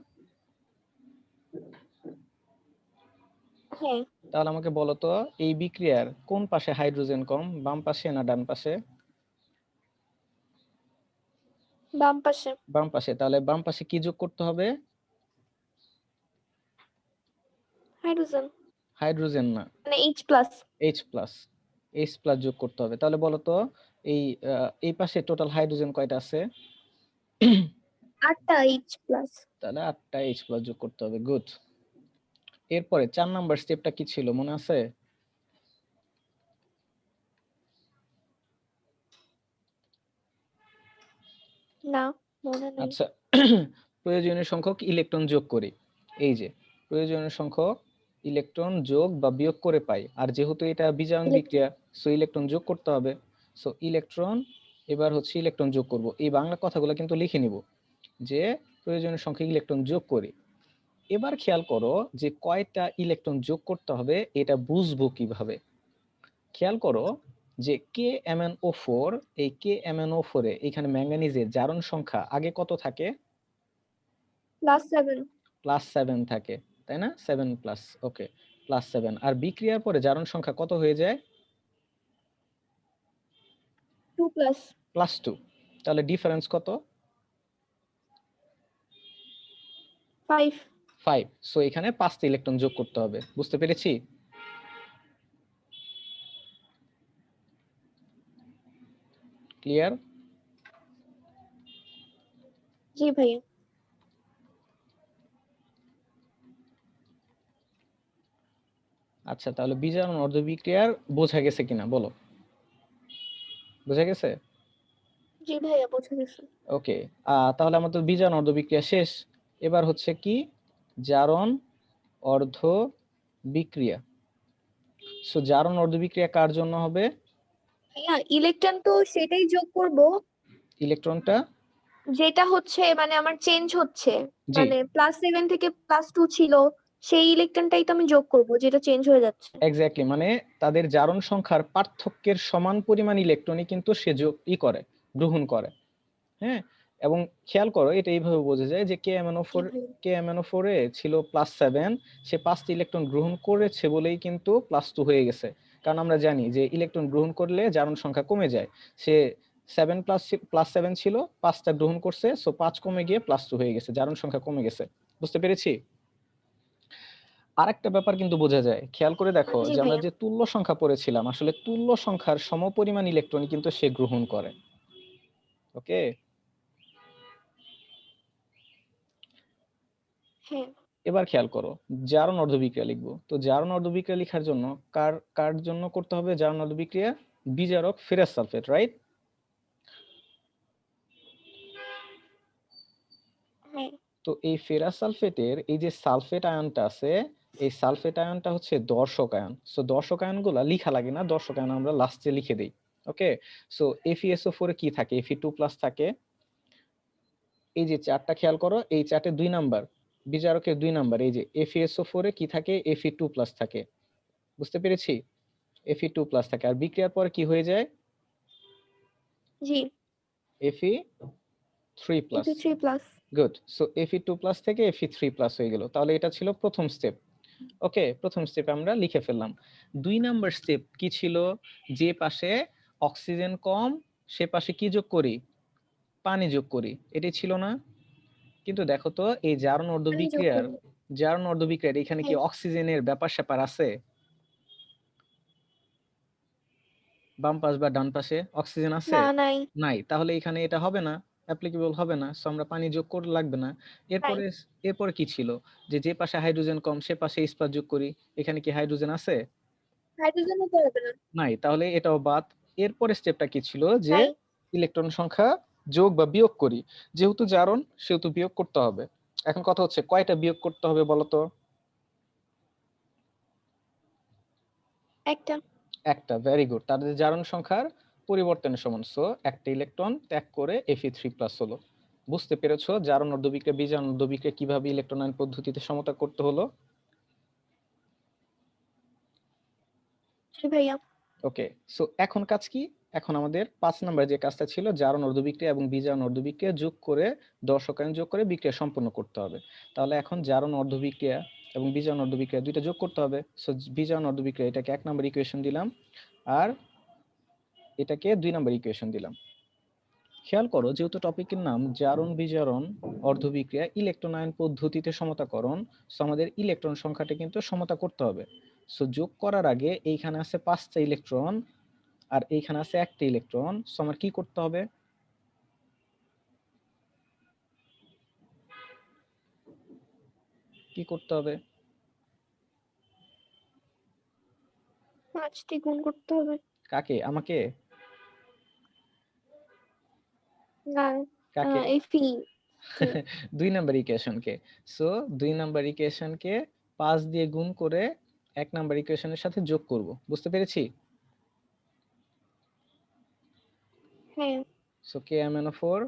Speaker 2: হ্যাঁ,
Speaker 1: তাহলে আমাকে বলো তো, এই বিক্রিয়ার কোন পাশে হাইড্রোজেন কম, বাম পাশে না ডান পাশে?
Speaker 2: বাম পাশে।
Speaker 1: বাম পাশে, তাহলে বাম পাশে কি যোগ করতে হবে?
Speaker 2: হাইড্রোজেন।
Speaker 1: হাইড্রোজেন না,
Speaker 2: মানে H plus.
Speaker 1: H plus, H plus যোগ করতে হবে। তাহলে বলো তো, এই এই পাশে টোটাল হাইড্রোজেন কয়টা আছে?
Speaker 2: 8টা এইচ প্লাস।
Speaker 1: তাহলে 8টা H প্লাস যোগ করতে হবে। গুড। এরপরে 4 নাম্বার স্টেপটা কি ছিল মনে আছে?
Speaker 2: না, মনে নাই।
Speaker 1: আচ্ছা, প্রয়োজনীয় সংখ্যক ইলেকট্রন যোগ করি। এই যে প্রয়োজনীয় সংখ্যক ইলেকট্রন যোগ বা বিয়োগ করে পাই, আর যেহেতু এটা বিজারণ বিক্রিয়া সো ইলেকট্রন যোগ করতে হবে। সো ইলেকট্রন, এবার হচ্ছে ইলেকট্রন যোগ করব। এই বাংলা কথাগুলো কিন্তু লিখে নিব যে প্রয়োজনীয় সংখ্যক ইলেকট্রন যোগ করি। এবার খেয়াল করো যে কয়টা ইলেকট্রন যোগ করতে হবে এটা বুঝবো কিভাবে। খেয়াল করো যে KMnO4, এই KMnO4 এ এখানে ম্যাঙ্গানিজের জারণ সংখ্যা আগে কত থাকে?
Speaker 2: +7।
Speaker 1: +7 থাকে, তাই না? 7 প্লাস, ওকে, +7। আর বিক্রিয়ার পরে জারণ সংখ্যা কত হয়ে যায়?
Speaker 2: 2 প্লাস।
Speaker 1: +2। তাহলে ডিফারেন্স কত?
Speaker 2: 5।
Speaker 1: 5। সো এখানে 5টা ইলেকট্রন যোগ করতে হবে। বুঝতে পেরেছি? ক্লিয়ার?
Speaker 2: জি ভাইয়া।
Speaker 1: আচ্ছা, তাহলে বিজারণ অর্ধবিক্রিয়ার বোঝা গেছে কিনা বলো? বোঝা গেছে?
Speaker 2: জি ভাইয়া, বোঝা গেছে।
Speaker 1: ওকে, তাহলে আমাদের বিজারণ অর্ধবিক্রিয়া শেষ। এবার হচ্ছে কি? জারণ অর্ধ বিক্রিয়া। সো জারণ অর্ধবিক্রিয়া কার জন্য হবে?
Speaker 2: ভাইয়া, ইলেকট্রন তো সেটাই যোগ করব
Speaker 1: ইলেকট্রনটা,
Speaker 2: যেটা হচ্ছে মানে আমার চেঞ্জ হচ্ছে।
Speaker 1: জি,
Speaker 2: মানে +7 থেকে +2 ছিল, সেই ইলেকট্রনটাই তো আমি যোগ করব যেটা চেঞ্জ হয়ে যাচ্ছে।
Speaker 1: এক্স্যাক্টলি, মানে তাদের জারণ সংখ্যার পার্থক্যের সমান পরিমাণ ইলেকট্রনই কিন্তু সে করে, গ্রহণ করে। হ্যাঁ, এবং খেয়াল করো এটা এইভাবে বোঝা যায় যে
Speaker 2: জি
Speaker 1: KMnO4,
Speaker 2: ভাইয়া।
Speaker 1: KMnO4 এ ছিল +7, সে 5টি ইলেকট্রন গ্রহণ করেছে বলেই কিন্তু +2 হয়ে গেছে। কারণ আমরা জানি যে ইলেকট্রন গ্রহণ করলে জারণ সংখ্যা কমে যায়। সে 7 +7 ছিল, 5টা গ্রহণ করছে, সো 5 কমে গিয়ে +2 হয়ে গেছে, জারণ সংখ্যা কমে গেছে। বুঝতে পেরেছি? আরেকটা ব্যাপার কিন্তু বোঝা যায়, খেয়াল করে দেখো
Speaker 2: জি
Speaker 1: যে আমরা
Speaker 2: ভাইয়া।
Speaker 1: যে তুল্য সংখ্যা পড়েছিলাম, আসলে তুল্য সংখ্যার সমপরিমাণ ইলেকট্রনই কিন্তু সে গ্রহণ করে। ওকে,
Speaker 2: হ্যাঁ।
Speaker 1: এবার খেয়াল করো, জারণ অর্ধবিক্রিয়া লিখবো। তো জারণ অর্ধবিক্রিয়া লেখার জন্য কার কার জন্য করতে হবে জারণ অর্ধবিক্রিয়া? বিজারক ফেরাস সালফেট, রাইট?
Speaker 2: হ্যাঁ।
Speaker 1: তো এই ফেরাস সালফেটের এই যে সালফেট আয়নটা আছে, এই সালফেট আয়নটা হচ্ছে দর্শক আয়ন। সো দর্শক আয়নগুলো লিখা লাগে না, দর্শক আয়ন আমরা লাস্টে লিখে দেই। ওকে, সো FeSO4 এ কি থাকে? Fe2+ থাকে। এই যে চার্টটা খেয়াল করো, এই চার্টে 2 নাম্বার বিজারকের 2 নাম্বার, এই যে FeSO4 এ কি থাকে? Fe2+ থাকে। বুঝতে পেরেছি? Fe2+ থাকে। আর বিক্রিয়ার পরে কি হয়ে যায়?
Speaker 2: জি,
Speaker 1: Fe3+।
Speaker 2: Fe3+।
Speaker 1: Good. So Fe2+ থেকে Fe3+ হয়ে গেল। তাহলে এটা ছিল প্রথম স্টেপ। ওকে, প্রথম স্টেপে আমরা লিখে ফেললাম। 2 নাম্বার স্টেপ কি ছিল? যে পাশে অক্সিজেন কম সে পাশে কি যোগ করি? পানি যোগ করি। এটাই ছিল না? কিন্তু দেখো তো এই জারণ
Speaker 2: পানি যোগ
Speaker 1: অর্ধবিক্রিয়ার
Speaker 2: করব।
Speaker 1: এখানে কি
Speaker 2: হ্যাঁ,
Speaker 1: অক্সিজেনের ব্যাপার স্যাপার আছে? বাম পাশ বা ডান পাশে অক্সিজেন আছে?
Speaker 2: না নাই।
Speaker 1: নাই। তাহলে এখানে এটা হবে না, অ্যাপ্লিকেবল হবে না। সো আমরা পানি যোগ করে লাগবে না।
Speaker 2: নাই,
Speaker 1: এরপরে এরপরে কি ছিল? যে পাশে হাইড্রোজেন কম সে পাশে ইস্পাত যোগ করি। এখানে কি হাইড্রোজেন আছে?
Speaker 2: হাইড্রোজেন হতে হবে না।
Speaker 1: নাই। তাহলে এটাও বাদ। এরপরে স্টেপটা কি ছিল? যে
Speaker 2: নাই,
Speaker 1: ইলেকট্রন সংখ্যা যোগ বা বিয়োগ করি। যেহেতু জারণ সেহেতু বিয়োগ করতে হবে। এখন কথা হচ্ছে কয়টা বিয়োগ করতে হবে বলো তো?
Speaker 2: একটা।
Speaker 1: একটা। Very good. তাদের জারণ সংখ্যার পরিবর্তনের সমান। সো একটা ইলেকট্রন ত্যাগ করে Fe3+ হলো। বুঝতে পেরেছো জারণ অর্ধবিক্রিয়া বিজারণ অর্ধবিক্রিয়া কিভাবে ইলেকট্রন আয়ন পদ্ধতিতে সমতা করতে হলো?
Speaker 2: জি ভাইয়া।
Speaker 1: ওকে, সো এখন কাজ কি? এখন আমাদের 5 নাম্বার যে কাজটা ছিল জারণ অর্ধবিক্রিয়া এবং বিজারণ অর্ধবিক্রিয়া যোগ করে দর্শক আয়ন যোগ করে বিক্রিয়া সম্পন্ন করতে হবে। তাহলে এখন জারণ অর্ধবিক্রিয়া এবং বিজারণ অর্ধবিক্রিয়া দুইটা যোগ করতে হবে। সো বিজারণ অর্ধবিক্রিয়া এটাকে 1 নাম্বার ইকুয়েশন দিলাম, আর এটাকে 2 নাম্বার ইকুয়েশন দিলাম। খেয়াল করো যেহেতু টপিকের নাম জারণ বিজারণ অর্ধবিক্রিয়া ইলেকট্রন আয়ন পদ্ধতিতে সমতাকরণ, সো আমাদের ইলেকট্রন সংখ্যাটা কিন্তু সমতা করতে হবে। সো যোগ করার আগে এইখানে আছে 5টা ইলেকট্রন আর এইখানে আছে একটা ইলেকট্রন। সো আমার কি করতে হবে? কি করতে হবে?
Speaker 2: 5 দিয়ে গুণ করতে হবে।
Speaker 1: কাকে? আমাকে?
Speaker 2: না,
Speaker 1: কাকে?
Speaker 2: Fe কে।
Speaker 1: 2 নাম্বার ইকুয়েশনকে। সো 2 নাম্বার ইকুয়েশনকে 5 দিয়ে গুণ করে 1 নাম্বার ইকুয়েশনের সাথে যোগ করব। বুঝতে পেরেছি?
Speaker 2: হ্যাঁ,
Speaker 1: সো KMnO4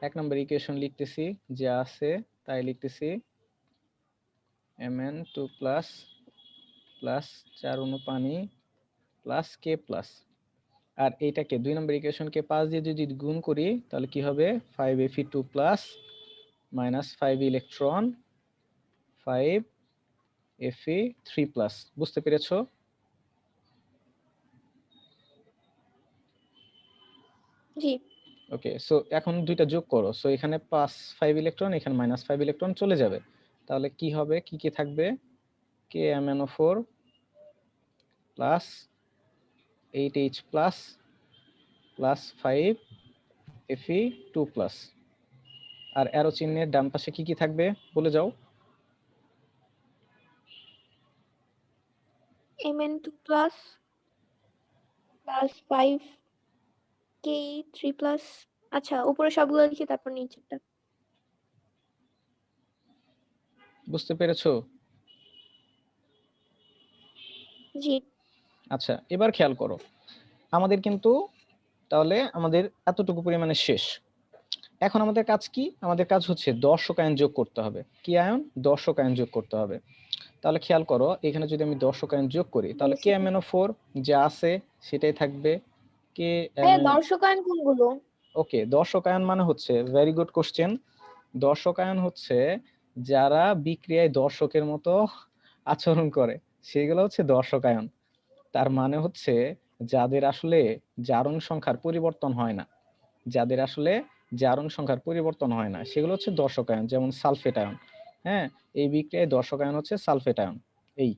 Speaker 1: 1 নাম্বার ইকুয়েশন লিখতেছি, যা আছে তাই লিখতেছি। Mn2+ প্লাস 4 অণু পানি প্লাস K প্লাস। আর এইটাকে 2 নম্বর ইকুয়েশনকে 5 দিয়ে যদি গুণ করি তাহলে কি হবে? 5Fe2+ minus 5 electron 5Fe3+। বুঝতে পেরেছো?
Speaker 2: জি।
Speaker 1: ওকে, সো এখন দুইটা যোগ করো। সো এখানে 5 ইলেকট্রন, এখানে -5 ইলেকট্রন চলে যাবে। তাহলে কি হবে? কি কি থাকবে? KMnO4 plus 8H plus plus 5Fe2+। আর অ্যারো চিহ্নের ডান পাশে কি কি থাকবে বলে যাও?
Speaker 2: Mn2+ plus 5Ke3+। আচ্ছা, উপরে সবগুলো লিখে তারপর নিচেরটা।
Speaker 1: বুঝতে পেরেছো?
Speaker 2: জি।
Speaker 1: আচ্ছা, এবার খেয়াল করো আমাদের কিন্তু তাহলে আমাদের এতটুকু পরিমাণে শেষ। এখন আমাদের কাজ কি? আমাদের কাজ হচ্ছে দর্শক আয়ন যোগ করতে হবে। কি আয়ন? দর্শক আয়ন যোগ করতে হবে। তাহলে খেয়াল করো এখানে যদি আমি দর্শক আয়ন যোগ করি তাহলে
Speaker 2: দর্শক
Speaker 1: KMnO4 যা আছে সেটাই থাকবে।
Speaker 2: ভাইয়া,
Speaker 1: KMn
Speaker 2: দর্শকায়ন কোনগুলো?
Speaker 1: ওকে, দর্শক আয়ন মানে হচ্ছে ভেরি গুড কোশ্চেন। দর্শক আয়ন হচ্ছে যারা বিক্রিয়ায় দর্শকের মতো আচরণ করে সেগুলো হচ্ছে দর্শক আয়ন। তার মানে হচ্ছে যাদের আসলে জারণ সংখ্যার পরিবর্তন হয় না, যাদের আসলে জারণ সংখ্যার পরিবর্তন হয় না সেগুলো হচ্ছে দর্শক আয়ন, যেমন সালফেট আয়ন। হ্যাঁ, এই বিক্রিয়ায় দর্শক আয়ন হচ্ছে সালফেট আয়ন। এই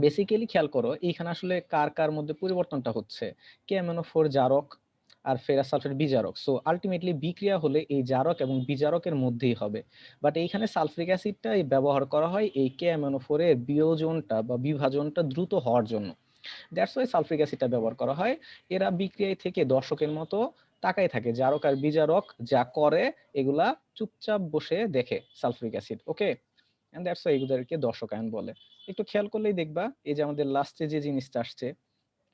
Speaker 1: বেসিক্যালি খেয়াল করো এইখানে আসলে কার কার মধ্যে পরিবর্তনটা হচ্ছে? KMnO4 জারক আর ফেরাস সালফেট বিজারক। সো আলটিমেটলি বিক্রিয়া হলে এই জারক এবং বিজারকের মধ্যেই হবে। বাট এইখানে সালফিক অ্যাসিডটা ব্যবহার করা হয় এই KMnO4 এর বিয়োজনটা বা বিভাজনটা দ্রুত হওয়ার জন্য। দ্যাটস ওয়াই সালফিক অ্যাসিডটা ব্যবহার করা হয়। এরা বিক্রিয়ায় থেকে দর্শকের মতো তাকাই থাকে, জারক আর বিজারক যা করে এগুলা চুপচাপ বসে দেখে সালফিক acid. Okay, and that's why এগুলোকে দর্শক আয়ন বলে। একটু খেয়াল করলেই দেখবা এই যে আমাদের লাস্টে যে জিনিসটা আসছে,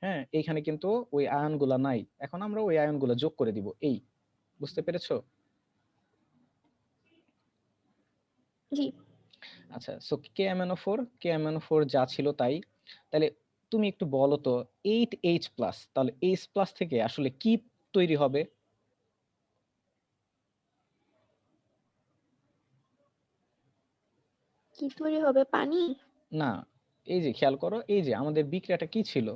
Speaker 1: হ্যাঁ, এইখানে কিন্তু ওই আয়নগুলা নাই। এখন আমরা ওই আয়নগুলা যোগ করে দিব এই, বুঝতে পেরেছো?
Speaker 2: জি।
Speaker 1: আচ্ছা, সো KMnO4 যা ছিল তাই। তাহলে তুমি একটু বলো তো 8H+, তাহলে H+ থেকে আসলে কি তৈরি হবে?
Speaker 2: কি তৈরি হবে? পানি?
Speaker 1: না, এই যে খেয়াল করো, এই যে আমাদের বিক্রিয়াটা কি ছিল?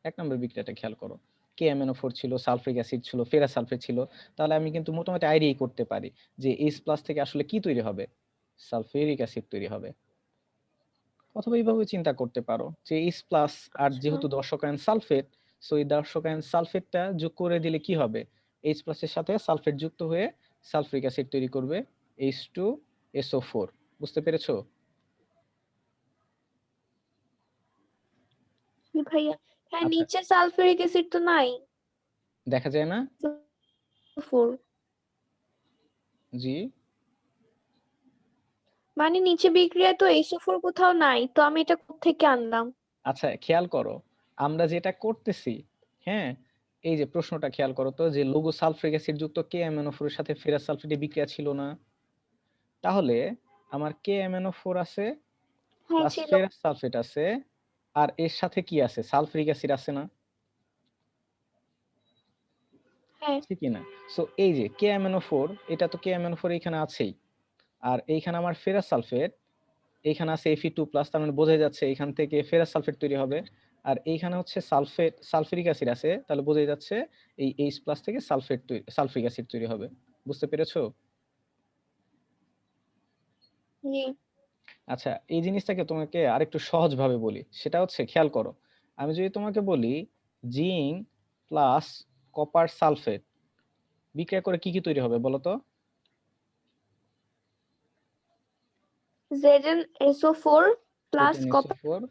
Speaker 1: ১ নম্বর বিক্রিয়াটা খেয়াল করো। KMnO4 ছিল, সালফিউরিক অ্যাসিড ছিল, ফেরাস সালফেট ছিল। তাহলে আমি কিন্তু মোটামুটি আইডিয়াই করতে পারি যে H+ থেকে আসলে কি তৈরি হবে? সালফিউরিক অ্যাসিড তৈরি হবে। অথবা এইভাবে চিন্তা করতে পারো যে H+ আর
Speaker 2: আচ্ছা।
Speaker 1: যেহেতু দর্শক আয়ন সালফেট, সো এই দর্শক আয়ন সালফেটটা যোগ করে দিলে কি হবে? H+ এর সাথে সালফেট যুক্ত হয়ে সালফিউরিক অ্যাসিড তৈরি করবে H2SO4। বুঝতে পেরেছো?
Speaker 2: জি ভাইয়া। হ্যাঁ,
Speaker 1: আচ্ছা,
Speaker 2: নিচে সালফিউরিক অ্যাসিড তো নাই।
Speaker 1: দেখা যায় না?
Speaker 2: ফোর।
Speaker 1: জি।
Speaker 2: মানে নিচে বিক্রিয়ায় তো SO4 কোথাও নাই, তো আমি এটা কোত্থেকে আনলাম?
Speaker 1: আচ্ছা, খেয়াল করো আমরা যেটা করতেছি, হ্যাঁ, এই যে প্রশ্নটা খেয়াল করো তো যে লঘু সালফিউরিক অ্যাসিড যুক্ত KMnO4 এর সাথে ফেরাস সালফেটের বিক্রিয়া ছিল না? তাহলে আমার KMnO4 আছে
Speaker 2: হ্যাঁ
Speaker 1: প্লাস
Speaker 2: ছিল।
Speaker 1: ফেরাস সালফেট আছে, আর এর সাথে কি আছে? সালফিউরিক অ্যাসিড আছে না?
Speaker 2: হ্যাঁ।
Speaker 1: আছে কি না? সো এই যে KMnO4, এটা তো KMnO4 এখানে আছেই। আর এইখানে আমার ফেরাস সালফেট, এইখানে আছে Fe2+, তার মানে বোঝাই যাচ্ছে এখান থেকে ফেরাস সালফেট তৈরি হবে। আর এইখানে হচ্ছে সালফিউরিক অ্যাসিড আছে, তাহলে বোঝাই যাচ্ছে এই H+ থেকে সালফিউরিক অ্যাসিড তৈরি হবে। বুঝতে পেরেছো?
Speaker 2: জি।
Speaker 1: আচ্ছা, এই জিনিসটাকে তোমাকে আরেকটু সহজভাবে বলি। সেটা হচ্ছে খেয়াল করো। আমি যদি তোমাকে বলি জিঙ্ক প্লাস কপার সালফেট বিক্রিয়া করে কি তৈরি হবে বলো তো?
Speaker 2: ZnSO4 plus copper.
Speaker 1: ZnSO4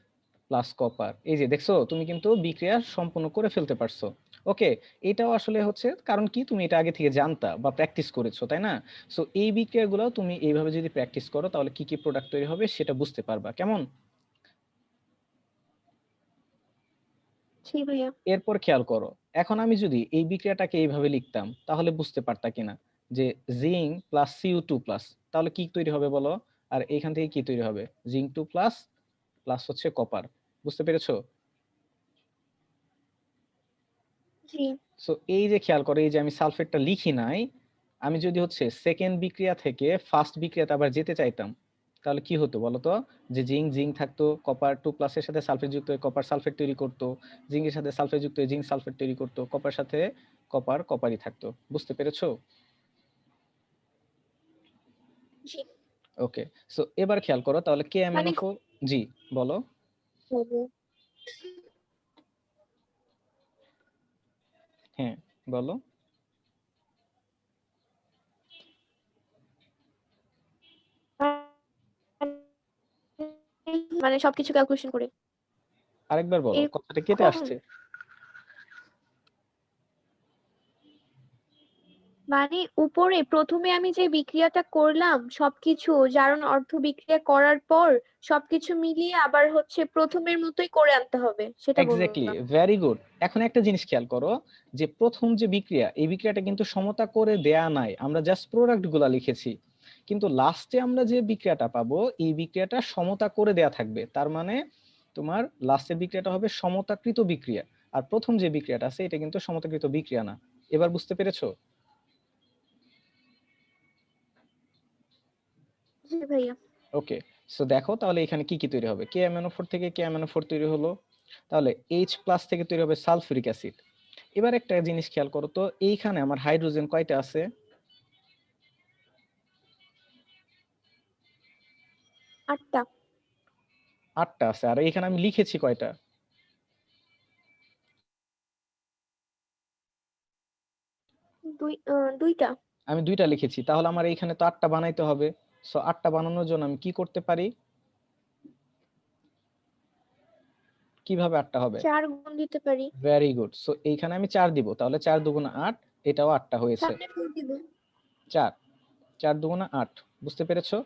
Speaker 1: plus copper. এই যে দেখছো, তুমি কিন্তু বিক্রিয়া সম্পূর্ণ করে ফেলতে পারছো। ওকে, এটাও আসলে হচ্ছে কারণ কি তুমি এটা আগে থেকে জানতা বা প্র্যাকটিস করেছো, তাই না? সো এই বিক্রিয়াগুলো তুমি এইভাবে যদি প্র্যাকটিস করো তাহলে কি কি প্রোডাক্ট তৈরি হবে সেটা বুঝতে পারবা। কেমন?
Speaker 2: জি ভাইয়া।
Speaker 1: এরপর খেয়াল করো, এখন আমি যদি এই বিক্রিয়াটাকে এইভাবে লিখতাম তাহলে বুঝতে পারতা কিনা যে জিঙ্ক প্লাস Cu2+, তাহলে কি তৈরি হবে বলো? আর এইখান থেকে কি তৈরি হবে? জিঙ্ক 2 প্লাস প্লাস হচ্ছে কপার। বুঝতে পেরেছো?
Speaker 2: জি।
Speaker 1: সো এই যে খেয়াল করো, এই যে আমি সালফেটটা লিখি নাই, আমি যদি হচ্ছে সেকেন্ড বিক্রিয়া থেকে ফার্স্ট বিক্রিয়াতে আবার যেতে চাইতাম তাহলে কি হতো বলতো? যে জিঙ্ক জিঙ্ক থাকতো, কপার 2+ এর সাথে সালফেট যুক্ত হয়ে কপার সালফেট তৈরি করতো, জিঙ্কের সাথে সালফেট যুক্ত হয়ে জিঙ্ক সালফেট তৈরি করতো, কপার সাথে কপারই থাকতো। বুঝতে পেরেছো?
Speaker 2: জি।
Speaker 1: ওকে, সো এবার খেয়াল করো তাহলে কে
Speaker 2: মানে
Speaker 1: এমএনও ফোর। জি, বলো।
Speaker 2: হবে।
Speaker 1: হ্যাঁ, বলো।
Speaker 2: মানে সবকিছু ক্যালকুলেশন করে
Speaker 1: আরেকবার বলো, কথাটা কেটে
Speaker 2: এরকম।
Speaker 1: আসছে।
Speaker 2: মানে উপরে প্রথমে আমি যে বিক্রিয়াটা করলাম সবকিছু জারণ অর্ধ বিক্রিয়া করার পর সবকিছু মিলিয়ে আবার হচ্ছে প্রথমের মতোই করে আনতে হবে, সেটা
Speaker 1: এক্স্যাক্টলি,
Speaker 2: বললাম।
Speaker 1: Very good. এখন একটা জিনিস খেয়াল করো যে প্রথম যে বিক্রিয়া, এই বিক্রিয়াটা কিন্তু সমতা করে দেয়া নাই, আমরা জাস্ট প্রোডাক্ট গুলা লিখেছি। কিন্তু লাস্টে আমরা যে বিক্রিয়াটা পাবো এই বিক্রিয়াটা সমতা করে দেয়া থাকবে, তার মানে তোমার লাস্টের বিক্রিয়াটা হবে সমতাকৃত বিক্রিয়া। আর প্রথম যে বিক্রিয়াটা আছে এটা কিন্তু সমতাকৃত বিক্রিয়া না। এবার বুঝতে পেরেছো?
Speaker 2: জি ভাইয়া।
Speaker 1: ওকে, সো দেখো তাহলে এখানে কি কি তৈরি হবে। KMnO4 থেকে KMnO4 তৈরি হলো, তাহলে H+ থেকে তৈরি হবে সালফিউরিক অ্যাসিড। এবার একটা জিনিস খেয়াল করো তো, এইখানে আমার হাইড্রোজেন কয়টা আছে?
Speaker 2: 8টা।
Speaker 1: 8টা আছে। আর এইখানে আমি লিখেছি কয়টা?
Speaker 2: দুইটা।
Speaker 1: আমি 2টা লিখেছি, তাহলে আমার এইখানে তো 8টা বানাইতে হবে। সো 8টা বানানোর জন্য আমি কি করতে পারি? কিভাবে 8টা হবে?
Speaker 2: 4 গুণ দিতে পারি।
Speaker 1: Very good. সো এইখানে আমি 4 দিব, তাহলে 4 দুগুণা 8, এটাও 8টা হয়েছে।
Speaker 2: সামনে 4 দিব।
Speaker 1: 4, 4 দুগুণা 8। বুঝতে পেরেছো?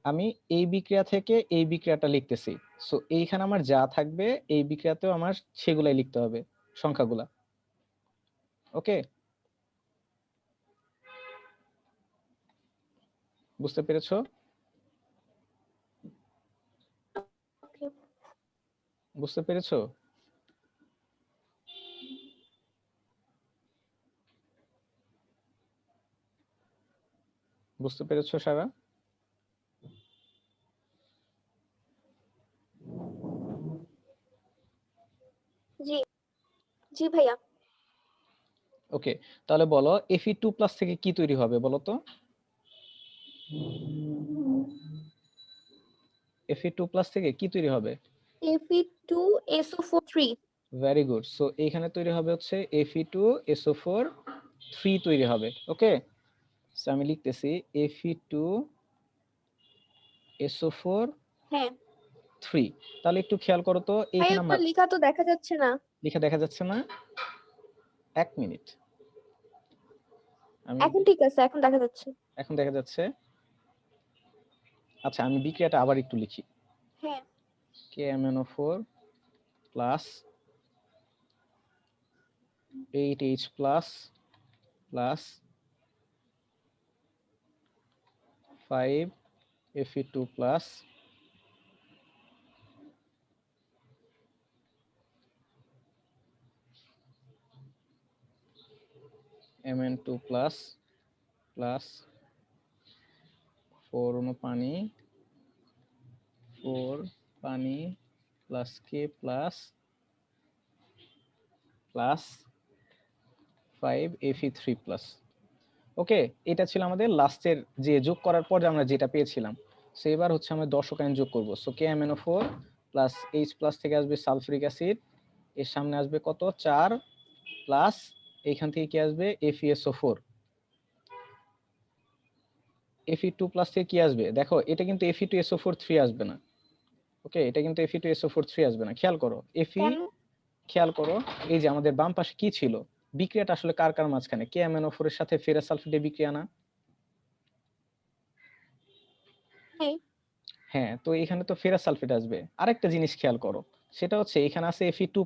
Speaker 1: আমি এই বিক্রিয়া থেকে এই বিক্রিয়াটা লিখতেছি, সো এইখানে আমার যা থাকবে এই বিক্রিয়াতেও আমার সেগুলাই লিখতে হবে, সংখ্যাগুলা। ওকে, বুঝতে পেরেছো?
Speaker 2: ওকে।
Speaker 1: বুঝতে পেরেছো? বুঝতে পেরেছো সারা?
Speaker 2: জি জি ভাইয়া।
Speaker 1: ওকে, তাহলে বলো Fe2+ থেকে কি তৈরি হবে বলো তো? Fe2+ থেকে কি তৈরি হবে?
Speaker 2: Fe2SO4 3।
Speaker 1: Very good. সো এইখানে তৈরি হবে হচ্ছে Fe2SO4 3 তৈরি হবে। ওকে, সো আমি লিখতেছি Fe2SO4
Speaker 2: হ্যাঁ
Speaker 1: 3। তাহলে একটু খেয়াল করো তো,
Speaker 2: ভাই,
Speaker 1: এইখানে আমার
Speaker 2: আপনার লেখা তো দেখা যাচ্ছে না।
Speaker 1: লেখা দেখা যাচ্ছে না। এক মিনিট, আমি
Speaker 2: এখন ঠিক আছে, এখন দেখা যাচ্ছে।
Speaker 1: এখন দেখা যাচ্ছে। আচ্ছা, আমি বিক্রিয়াটা আবার একটু লিখি।
Speaker 2: হ্যাঁ
Speaker 1: KMnO4 plus 8H plus plus 5Fe2 plus Mn2 plus plus 4 অনু পানি 4 পানি plus K plus plus 5Fe3 plus. Okay, এটা ছিল আমাদের লাস্টের যে যোগ করার পর আমরা যেটা পেয়েছিলাম। সো এবার হচ্ছে আমরা দশক আয়ন যোগ করব। So KMnO4 plus H plus থেকে আসবে সালফিউরিক অ্যাসিড, এর সামনে আসবে কত 4 প্লাস এইখান থেকে কি আসবে FeSO4। Fe2 প্লাস থেকে কি আসবে দেখো, এটা কিন্তু Fe2SO4 3 আসবে না। ওকে, এটা কিন্তু Fe2SO4 3 আসবে না। খেয়াল করো
Speaker 2: কেন?
Speaker 1: খেয়াল করো, এই যে আমাদের বাম পাশে কি ছিল, বিক্রিয়াটা আসলে কার কার মাঝখানে? KMnO4 এর সাথে ফেরাস সালফেটের বিক্রিয়া না?
Speaker 2: হ্যাঁ
Speaker 1: হ্যাঁ, তো এখানে তো ফেরাস সালফেট আসবে। আরেকটা জিনিস খেয়াল করো, সেটা হচ্ছে এখানে আছে Fe2+,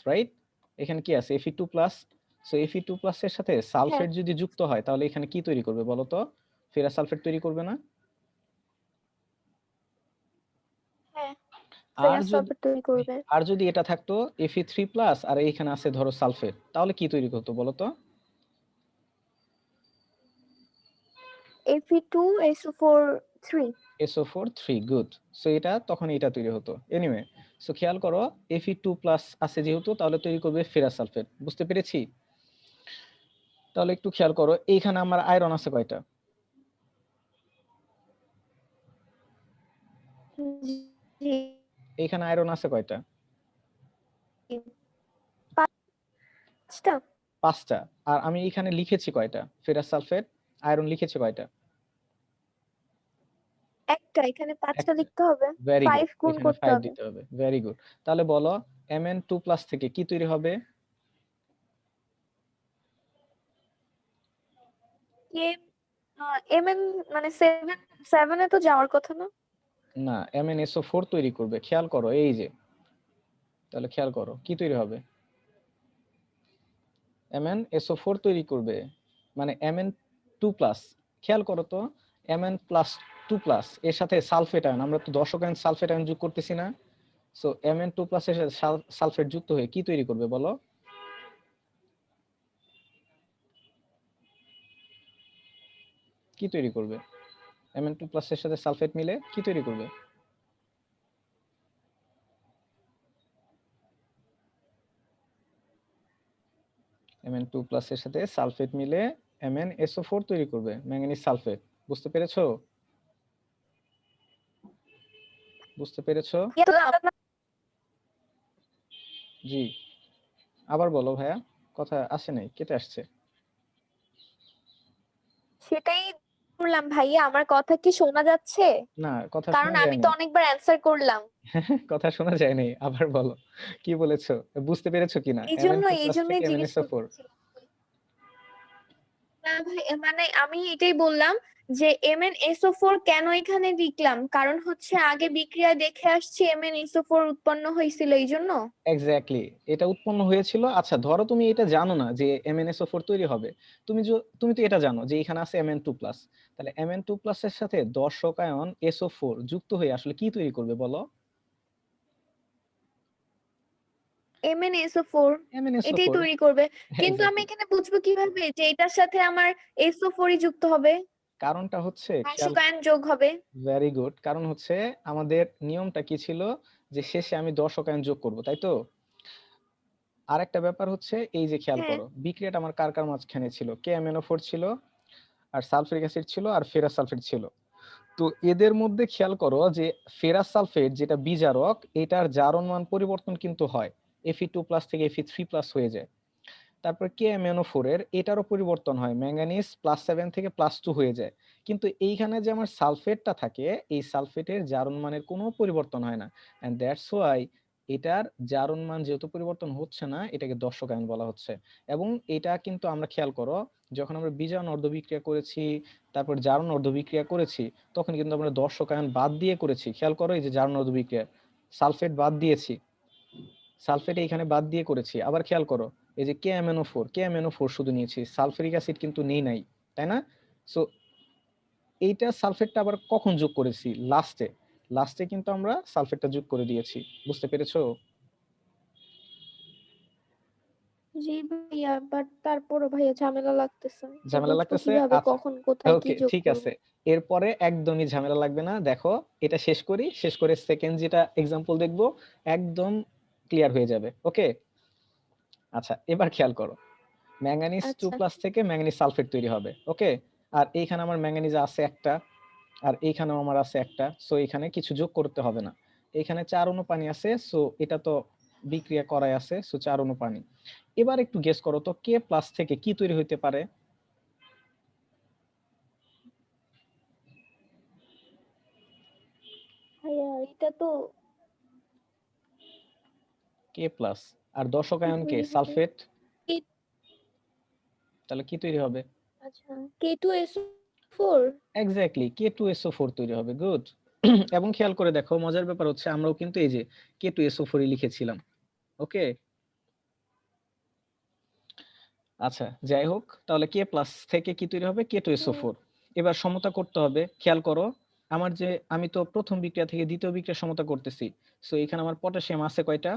Speaker 1: রাইট? এখানে কি আছে Fe2+। সো Fe2+ এর সাথে
Speaker 2: হ্যাঁ
Speaker 1: সালফেট যদি যুক্ত হয় তাহলে এখানে কি তৈরি করবে বলো তো? ফেরাস সালফেট তৈরি করবে না?
Speaker 2: হ্যাঁ
Speaker 1: আর
Speaker 2: ফেরাস
Speaker 1: যদি
Speaker 2: সালফেট তৈরি করবে।
Speaker 1: এটা থাকতো Fe3+ আর এইখানে আছে ধরো সালফেট, তাহলে কি তৈরি করতো বলো তো?
Speaker 2: Fe2SO4 3।
Speaker 1: SO4 3, good. সো এটা তখন এটা তৈরি হতো। এনিওয়ে, সো খেয়াল করো Fe2+ আছে যেহেতু, তাহলে তৈরি করবে ফেরাস সালফেট। বুঝতে পেরেছি? তাহলে একটু খেয়াল করো, এইখানে আমার আয়রন আছে কয়টা?
Speaker 2: জি
Speaker 1: এইখানে আয়রন আছে কয়টা?
Speaker 2: 5টা।
Speaker 1: 5টা। আর আমি এখানে লিখেছি কয়টা ফেরাস সালফেট আয়রন লিখেছি কয়টা?
Speaker 2: একটা, এখানে 5টা
Speaker 1: একটা।
Speaker 2: লিখতে হবে।
Speaker 1: ভেরি গুড,
Speaker 2: 5 গুণ
Speaker 1: এখানে
Speaker 2: করতে
Speaker 1: 5
Speaker 2: হবে।
Speaker 1: দিতে হবে। Very good. তাহলে বলো Mn2+ থেকে কি তৈরি হবে?
Speaker 2: কে Mn মানে 7 এ তো যাওয়ার কথা না?
Speaker 1: না, MnSO4 তৈরি করবে। খেয়াল করো এই যে, তাহলে খেয়াল করো কি তৈরি হবে? MnSO4 তৈরি করবে, মানে Mn2+। খেয়াল করো তো, Mn+2+ এর সাথে সালফেট আয়ন, আমরা তো দশক আয়ন সালফেট আয়ন যোগ করতেছি না? সো Mn2+ এর সাথে সালফেট যুক্ত হয়ে কি তৈরি করবে বলো? কি তৈরি করবে? Mn2+ এর সাথে সালফেট মিলে কি তৈরি করবে? Mn2+ এর সাথে সালফেট মিলে MnSO4 তৈরি করবে, ম্যাঙ্গানিজ সালফেট। বুঝতে পেরেছো? বুঝতে পেরেছো? জি, আবার বলো ভাইয়া, কথা আসে নাই, কেটে আসছে।
Speaker 2: সেটাই করলাম ভাইয়া, আমার কথা কি শোনা যাচ্ছে?
Speaker 1: না, কথা
Speaker 2: কারণ
Speaker 1: শোনা
Speaker 2: আমি
Speaker 1: যায়
Speaker 2: তো
Speaker 1: নাই।
Speaker 2: অনেকবার অ্যান্সার করলাম।
Speaker 1: কথা শোনা যায় নাই, আবার বলো কি বলেছো, বুঝতে পেরেছো কিনা?
Speaker 2: এই
Speaker 1: Mn2+
Speaker 2: জন্যই
Speaker 1: থেকে
Speaker 2: জিজ্ঞেস
Speaker 1: MnSO4।
Speaker 2: করতেছি। না ভাই, মানে আমি এটাই বললাম যে MnSO4 কেন এখানে লিখলাম, কারণ হচ্ছে আগে বিক্রিয়া দেখে আসছি MnSO4 উৎপন্ন হয়েছিল এই জন্য।
Speaker 1: এক্স্যাক্টলি, এটা উৎপন্ন হয়েছিল। আচ্ছা ধরো তুমি এটা জানো না যে MnSO4 তৈরি হবে, তুমি তো এটা জানো যে এখানে আছে Mn2+, তাহলে Mn2+ এর সাথে দর্শক আয়ন SO4 যুক্ত হয়ে আসলে কি তৈরি করবে বলো?
Speaker 2: MnSO4 এটাই
Speaker 1: MnSO4।
Speaker 2: তৈরি করবে, কিন্তু আমি
Speaker 1: এক্স্যাক্টলি,
Speaker 2: এখানে বুঝবো কিভাবে যে এটার সাথে আমার SO4 যুক্ত হবে,
Speaker 1: কারণটা হচ্ছে খেয়াল,
Speaker 2: দর্শক আয়ন যোগ হবে?
Speaker 1: ভেরি গুড, কারণ হচ্ছে আমাদের নিয়মটা কি ছিল যে শেষে আমি দর্শক আয়ন যোগ করব, তাই তো? আরেকটা ব্যাপার হচ্ছে এই যে খেয়াল
Speaker 2: হ্যাঁ।
Speaker 1: করো বিক্রিয়াটা আমার কার কার মাঝখানে ছিল, KMnO4 ছিল, আর সালফিউরিক অ্যাসিড ছিল, আর ফেরাস সালফেট ছিল। তো এদের মধ্যে খেয়াল করো যে ফেরাস সালফেট যেটা বিজারক, এটার জারণ মান পরিবর্তন কিন্তু হয়, Fe2+ থেকে Fe3+ হয়ে যায়। তারপর KMnO4 এর এটারও পরিবর্তন হয়, ম্যাঙ্গানিজ +7 থেকে +2 হয়ে যায়। কিন্তু এইখানে যে আমার সালফেটটা থাকে, এই সালফেটের জারণ মানের কোনো পরিবর্তন হয় না, এন্ড দ্যাটস ওয়াই এটার জারণ মান যেহেতু পরিবর্তন হচ্ছে না, এটাকে দর্শক আয়ন বলা হচ্ছে। এবং এটা কিন্তু আমরা খেয়াল করো, যখন আমরা বিজারণ অর্ধবিক্রিয়া করেছি, তারপর জারণ অর্ধবিক্রিয়া করেছি, তখন কিন্তু আমরা দর্শক আয়ন বাদ দিয়ে করেছি। খেয়াল করো এই যে জারণ অর্ধবিক্রিয়া, সালফেট বাদ দিয়েছি, সালফেট এইখানে বাদ দিয়ে করেছি। আবার খেয়াল করো এই যে KMnO4 শুধু নিয়েছি, সালফিউরিক অ্যাসিড কিন্তু নেই নাই, তাই না? সো এইটা সালফেটটা আবার কখন যোগ করেছি? লাস্টে, লাস্টে কিন্তু আমরা সালফেটটা যোগ করে দিয়েছি। বুঝতে পেরেছো?
Speaker 2: জি ভাইয়া, বাট তারপরও ভাইয়া ঝামেলা লাগতেছে যে
Speaker 1: ঝামেলা
Speaker 2: বুঝবো
Speaker 1: লাগতেছে?
Speaker 2: কিভাবে
Speaker 1: আচ্ছা,
Speaker 2: কখন কোথায় কি
Speaker 1: ওকে,
Speaker 2: যোগ
Speaker 1: ঠিক
Speaker 2: করবো।
Speaker 1: আছে। এরপরে একদমই ঝামেলা লাগবে না, দেখো এটা শেষ করি, শেষ করে সেকেন্ড যেটা এক্সাম্পল দেখবো, একদম ক্লিয়ার হয়ে যাবে। ওকে, আচ্ছা এবার খেয়াল করো, ম্যাঙ্গানিজ টু
Speaker 2: আচ্ছা।
Speaker 1: প্লাস থেকে ম্যাঙ্গানিজ সালফেট তৈরি হবে। ওকে, আর এইখানে আমার ম্যাঙ্গানিজ আছে একটা, আর এইখানেও আমার আছে একটা, সো এখানে কিছু যোগ করতে হবে না। এখানে 4 অণু পানি আছে, সো এটা তো বিক্রিয়া করাই আছে, সো 4 অণু পানি। এবার একটু গেস করো তো K প্লাস থেকে কি তৈরি হইতে পারে?
Speaker 2: ভাইয়া এটা তো
Speaker 1: K প্লাস আর দর্শক
Speaker 2: কি
Speaker 1: আয়ন কে
Speaker 2: তৈরি হবে?
Speaker 1: সালফেট,
Speaker 2: কে,
Speaker 1: তাহলে কি তৈরি হবে?
Speaker 2: আচ্ছা, K2SO4।
Speaker 1: এক্স্যাক্টলি, K2SO4 তৈরি হবে। গুড। এবং খেয়াল করে দেখো, মজার ব্যাপার হচ্ছে আমরাও কিন্তু এই যে K2SO4 লিখেছিলাম। ওকে, আচ্ছা যাই হোক, তাহলে K প্লাস থেকে কি তৈরি হবে? K2SO4। এবার সমতা করতে হবে, খেয়াল করো আমার যে, আমি তো প্রথম বিক্রিয়া থেকে দ্বিতীয় বিক্রিয়া সমতা করতেছি, সো এখানে আমার পটাশিয়াম আছে কয়টা?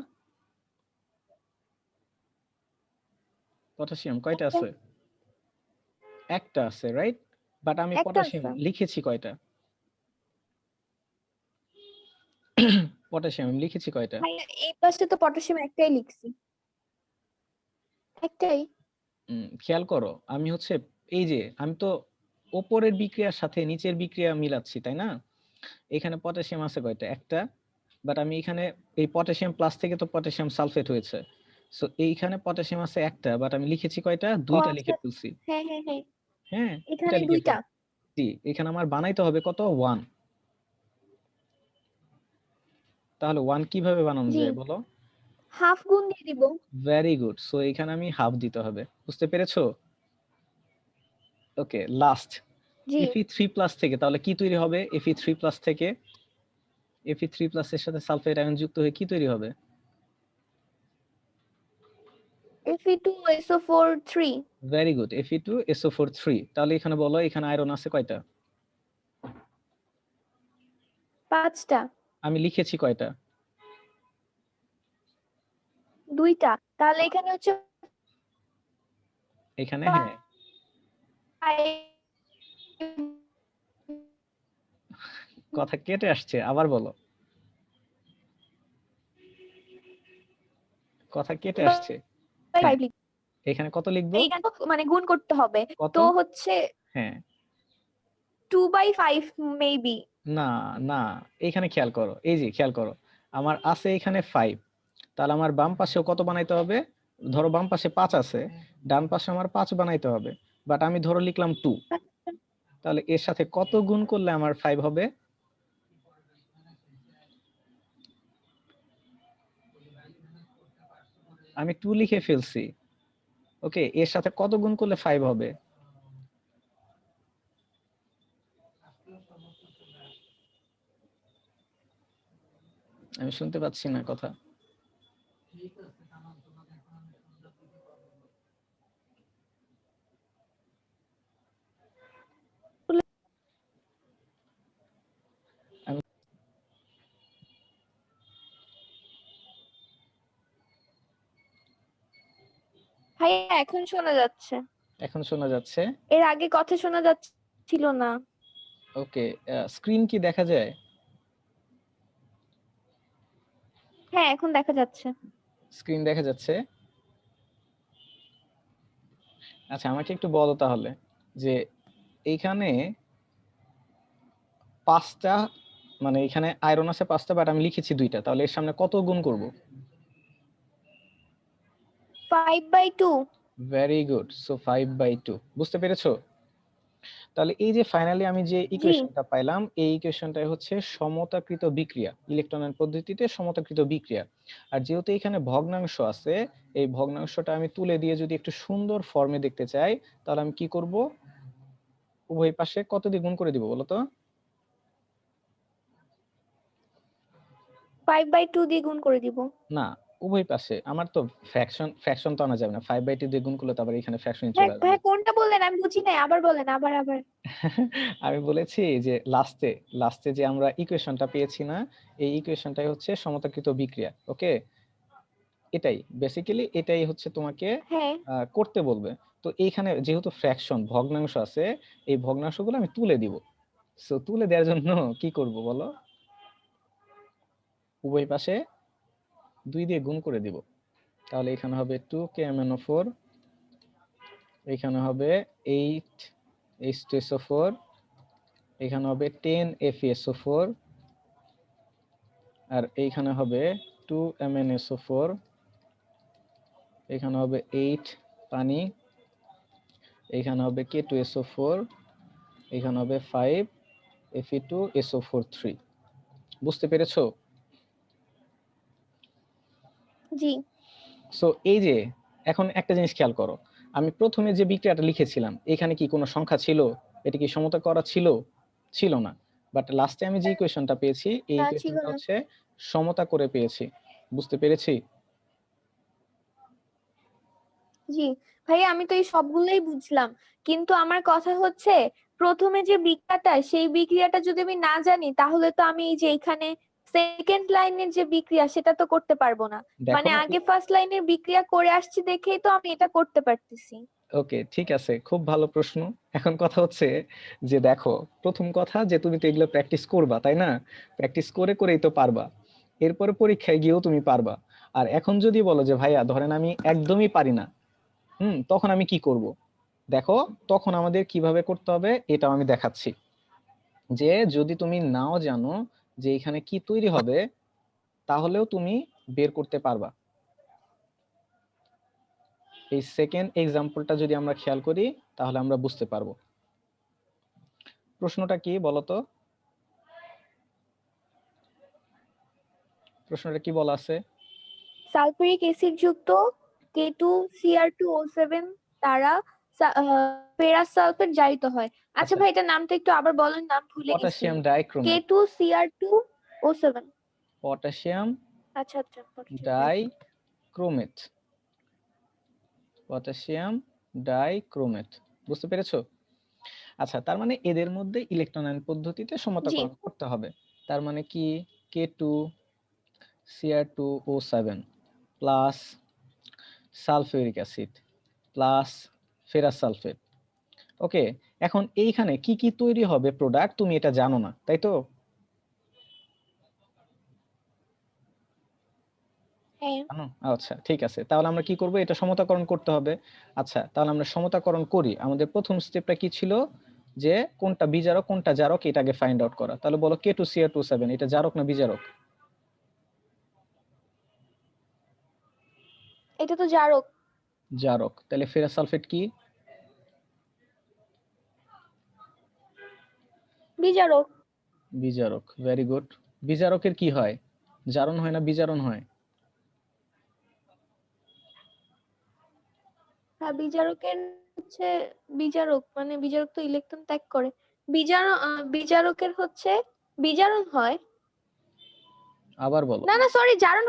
Speaker 1: পটাশিয়াম কয়টা
Speaker 2: একটা।
Speaker 1: আছে? একটা আছে, রাইট? বাট আমি
Speaker 2: একটা
Speaker 1: পটাশিয়াম
Speaker 2: আছে
Speaker 1: লিখেছি কয়টা? পটাশিয়াম আমি লিখেছি কয়টা?
Speaker 2: ভাইয়া, এই পাশে তো পটাশিয়াম একটাই লিখছি, একটাই।
Speaker 1: খেয়াল করো আমি হচ্ছে এই যে আমি তো ওপরের বিক্রিয়ার সাথে নিচের বিক্রিয়া মিলাচ্ছি, তাই না? এখানে পটাশিয়াম আছে কয়টা? একটা। বাট আমি এখানে এই পটাশিয়াম প্লাস থেকে তো পটাশিয়াম সালফেট হয়েছে, সো এইখানে পটাশিয়াম আছে একটা, বাট আমি লিখেছি কয়টা?
Speaker 2: ও
Speaker 1: দুইটা লিখে
Speaker 2: আচ্ছা,
Speaker 1: ফেলছি।
Speaker 2: হ্যাঁ হ্যাঁ হ্যাঁ,
Speaker 1: হ্যাঁ, দুইটা
Speaker 2: এখানে
Speaker 1: লিখে
Speaker 2: দুইটা।
Speaker 1: ফেলছি। জি, এখানে আমার বানাইতে হবে কত? 1। তাহলে 1 কিভাবে বানানো
Speaker 2: জি,
Speaker 1: যায় বলো?
Speaker 2: হাফ গুণ দিয়ে দিব।
Speaker 1: ভেরি গুড, সো এখানে আমি হাফ দিতে হবে। বুঝতে পেরেছো? ওকে, লাস্ট
Speaker 2: জি,
Speaker 1: Fe3+ থেকে তাহলে কি তৈরি হবে? Fe3+ থেকে, Fe3+ এর সাথে সালফেট আয়ন যুক্ত হয়ে কি তৈরি হবে?
Speaker 2: Fe2SO4 3।
Speaker 1: Very good, Fe2SO4 3। তাহলে এখানে বলো এখানে আয়রন আছে কয়টা?
Speaker 2: 5টা।
Speaker 1: আমি লিখেছি কয়টা?
Speaker 2: দুইটা। তাহলে এখানে হচ্ছে
Speaker 1: এখানে, হ্যাঁ,
Speaker 2: 5।
Speaker 1: কথা কেটে আসছে, আবার বলো, কথা কেটে আসছে। হ্যাঁ,
Speaker 2: 5 লিখব।
Speaker 1: এখানে কত লিখবো?
Speaker 2: এইখানে তো মানে গুণ করতে হবে,
Speaker 1: কত?
Speaker 2: তো হচ্ছে
Speaker 1: হ্যাঁ,
Speaker 2: 2/5 মেবি।
Speaker 1: না, না, এখানে খেয়াল করো, এই যে খেয়াল করো, আমার আছে এখানে 5, তাহলে আমার বাম পাশেও কত বানাইতে হবে? ধরো বাম পাশে 5 আছে, ডান পাশে আমার 5 বানাইতে হবে, বাট আমি ধরো লিখলাম 2, তাহলে এর সাথে কত গুণ করলে আমার 5 হবে? আমি 2 লিখে ফেলছি। ওকে, এর সাথে কত গুণ করলে 5 হবে? আমি শুনতে পাচ্ছি না কথা। আমি
Speaker 2: ভাইয়া এখন শোনা যাচ্ছে,
Speaker 1: এখন শোনা যাচ্ছে।
Speaker 2: এর আগে কথা শোনা যাচ্ছিল না।
Speaker 1: ওকে, স্ক্রিন কি দেখা যায়?
Speaker 2: হ্যাঁ এখন দেখা যাচ্ছে।
Speaker 1: স্ক্রিন দেখা যাচ্ছে। আচ্ছা, আমাকে একটু বলো তাহলে যে এইখানে 5টা, মানে এখানে আয়রন আছে 5টা, বাট আমি লিখেছি 2টা, তাহলে এর সামনে কত গুণ করব?
Speaker 2: 5/2।
Speaker 1: Very good, so 5/2। বুঝতে পেরেছো? তাহলে এই যে ফাইনালি আমি যে
Speaker 2: জি।
Speaker 1: ইকুয়েশনটা পাইলাম, এই ইকুয়েশনটাই হচ্ছে সমতাকৃত বিক্রিয়া, ইলেকট্রনের পদ্ধতিতে সমতাকৃত বিক্রিয়া। আর যেহেতু এখানে ভগ্নাংশ আছে, এই ভগ্নাংশটা আমি তুলে দিয়ে যদি একটু সুন্দর ফর্মে দেখতে চাই, তাহলে আমি কি করব? উভয় পাশে কত দিয়ে গুণ করে দিব বলো তো?
Speaker 2: 5/2 দিয়ে গুণ করে দিব।
Speaker 1: না, উভয় পাশে। আমার তো ফ্র্যাকশন ফ্র্যাকশন তো আনা যাবে না, 5/2 দিয়ে গুণ করলে তো আবার এখানে ফ্র্যাকশনই
Speaker 2: হ্যাঁ
Speaker 1: চলে আসবে।
Speaker 2: হ্যাঁ, কোনটা বললেন আমি বুঝি নাই, আবার বলেন, আবার আবার।
Speaker 1: আমি বলেছি যে লাস্টে লাস্টে যে আমরা ইকুয়েশনটা পেয়েছি না, এই ইকুয়েশনটাই হচ্ছে সমতাকৃত বিক্রিয়া। ওকে, এটাই বেসিক্যালি, এটাই হচ্ছে তোমাকে
Speaker 2: হ্যাঁ।
Speaker 1: করতে বলবে। তো এইখানে যেহেতু ফ্র্যাকশন ভগ্নাংশ আছে, এই ভগ্নাংশগুলো আমি তুলে দিব। সো তুলে দেওয়ার জন্য কি করব বলো? উভয় পাশে 2 দিয়ে গুণ করে দিব। তাহলে এখানে হবে 2KMnO4, এখানে হবে 8H2SO4, এখানে হবে 10FeSO4, আর এইখানে হবে 2MnSO4, এখানে হবে 8 পানি, এখানে হবে K2SO4, এখানে হবে 5Fe2SO4 3। বুঝতে পেরেছো?
Speaker 2: জি।
Speaker 1: সো এই যে এখন একটা জিনিস খেয়াল করো, আমি প্রথমে যে বিক্রিয়াটা লিখেছিলাম এখানে কি কোনো সংখ্যা ছিল? এটা কি সমতা করা ছিল? ছিল না। বাট লাস্টে আমি যে ইকুয়েশনটা পেয়েছি, এই
Speaker 2: না ছিল
Speaker 1: ইকুয়েশনটা
Speaker 2: না।
Speaker 1: হচ্ছে সমতা করে পেয়েছি। বুঝতে পেরেছি?
Speaker 2: জি ভাইয়া, আমি তো এই সবগুলোই বুঝলাম, কিন্তু আমার কথা হচ্ছে প্রথমে যে বিক্রিয়াটা, সেই বিক্রিয়াটা যদি আমি না জানি তাহলে তো আমি এই যে এখানে সেকেন্ড লাইনের যে বিক্রিয়া সেটা তো করতে পারবো না।
Speaker 1: দেখো
Speaker 2: মানে আগে ফার্স্ট লাইনের বিক্রিয়া করে আসছি দেখেই তো আমি এটা করতে পারতেছি।
Speaker 1: ওকে, ঠিক আছে, খুব ভালো প্রশ্ন। এখন কথা হচ্ছে যে দেখো, প্রথম কথা যে তুমি তো এগুলো প্র্যাকটিস করবা, তাই না? প্র্যাকটিস করে করেই তো পারবা, এরপরে পরীক্ষায় গিয়েও তুমি পারবা। আর এখন যদি বলো যে ভাইয়া ধরেন আমি একদমই পারি না, তখন আমি কি করব? দেখো, তখন আমাদের কিভাবে করতে হবে এটাও আমি দেখাচ্ছি। যে যদি তুমি নাও জানো যে এখানে কি তৈরি হবে, তাহলেও তুমি বের করতে পারবা। এই সেকেন্ড এক্সাম্পলটা যদি আমরা খেয়াল করি, তাহলে আমরা বুঝতে পারবো। প্রশ্নটা কি বলতো? প্রশ্নটা কি বলা আছে?
Speaker 2: সালফিউরিক অ্যাসিড যুক্ত K2Cr2O7 দ্বারা ফেরাস সালফেট জারিত হয়। আচ্ছা
Speaker 1: আচ্ছা,
Speaker 2: ভাই, এটার নামটা একটু আবার বলেন, নাম ভুলে গেছি।
Speaker 1: Potassium dichromate.
Speaker 2: K2Cr2O7।
Speaker 1: পটাশিয়াম
Speaker 2: আচ্ছা আচ্ছা, potassium dichromate.
Speaker 1: Dichromate. Potassium dichromate. বুঝতে পেরেছো? আচ্ছা, তার মানে এদের মধ্যে ইলেকট্রন আয়ন পদ্ধতিতে
Speaker 2: জি।
Speaker 1: সমতাকরণ করতে হবে। তার মানে কি? K2Cr2O7 plus sulphuric acid plus ferrous sulphate. Okay, এখন এইখানে কি কি তৈরি হবে প্রোডাক্ট তুমি এটা জানো না, তাই তো?
Speaker 2: হ্যাঁ।
Speaker 1: জানো? আচ্ছা, ঠিক আছে, তাহলে আমরা কি করব? এটা সমতাকরণ করতে হবে। আচ্ছা, তাহলে আমরা সমতাকরণ করি। আমাদের প্রথম স্টেপটা কি ছিল? যে কোনটা বিজারক কোনটা জারক এটা আগে ফাইন্ড আউট করা। তাহলে বলো K2Cr2O7 এটা জারক না বিজারক?
Speaker 2: এটা তো জারক।
Speaker 1: জারক। তাহলে ফেরাস সালফেট কি?
Speaker 2: বিজারক।
Speaker 1: বিজারক। Very good. বিজারকের কি হয়? জারণ হয় না বিজারণ হয়?
Speaker 2: হ্যাঁ বিজারকের হচ্ছে, বিজারক মানে বিজারক তো ইলেকট্রন ত্যাগ করে, বিজারকের হচ্ছে বিজারণ হয়।
Speaker 1: আবার বলো।
Speaker 2: না সরি, জারণ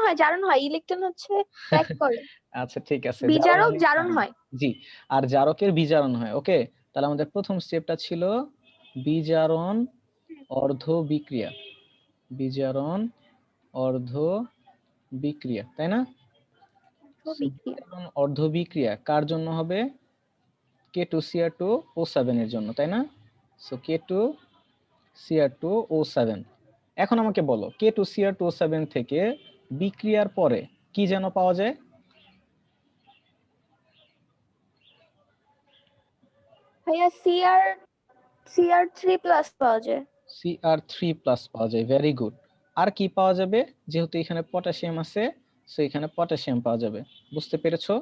Speaker 2: হয়, ইলেকট্রন হচ্ছে ত্যাগ করে।
Speaker 1: আচ্ছা ঠিক আছে, জারণ
Speaker 2: বিজারক
Speaker 1: মানে
Speaker 2: জারণ হয়।
Speaker 1: জি, আর জারকের বিজারণ হয়। ওকে, তাহলে আমাদের প্রথম স্টেপটা ছিল বিজারণ অর্ধ বিক্রিয়া, বিজারণ অর্ধ বিক্রিয়া, তাই না? So,
Speaker 2: বিক্রিয়া।
Speaker 1: বিজারণ অর্ধ বিক্রিয়া কার জন্য হবে? K2Cr2O7 এর জন্য, তাই না? So K2Cr2O7। এখন আমাকে বলো K2Cr2O7 থেকে বিক্রিয়ার পরে কি যেন পাওয়া যায়?
Speaker 2: ভাইয়া Cr3+ পাওয়া যায়।
Speaker 1: Cr3+ পাওয়া যায়, ভেরি গুড। আর কি পাওয়া যাবে? যেহেতু এখানে পটাশিয়াম আছে, সো এখানে পটাশিয়াম পাওয়া যাবে। বুঝতে পেরেছো?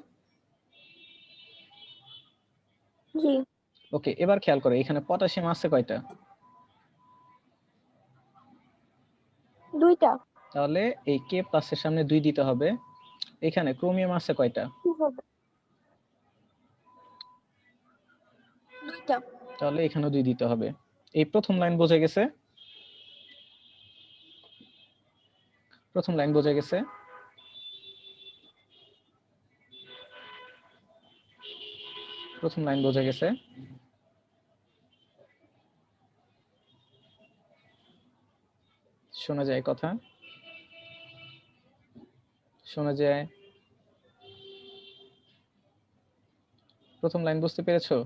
Speaker 2: জি।
Speaker 1: ওকে, এবার খেয়াল করো এখানে পটাশিয়াম আছে কয়টা?
Speaker 2: 2টা।
Speaker 1: তাহলে এই K প্লাসের সামনে 2 দিতে হবে। এখানে ক্রোমিয়াম আছে কয়টা?
Speaker 2: কি হবে? 2টা।
Speaker 1: তাহলে এখানেও 2 দিতে হবে। এই প্রথম লাইন বোঝা গেছে? প্রথম লাইন বোঝা গেছে? প্রথম লাইন বোঝা গেছে? শোনা যায় কথা? শোনা যায়? প্রথম লাইন বুঝতে পেরেছো?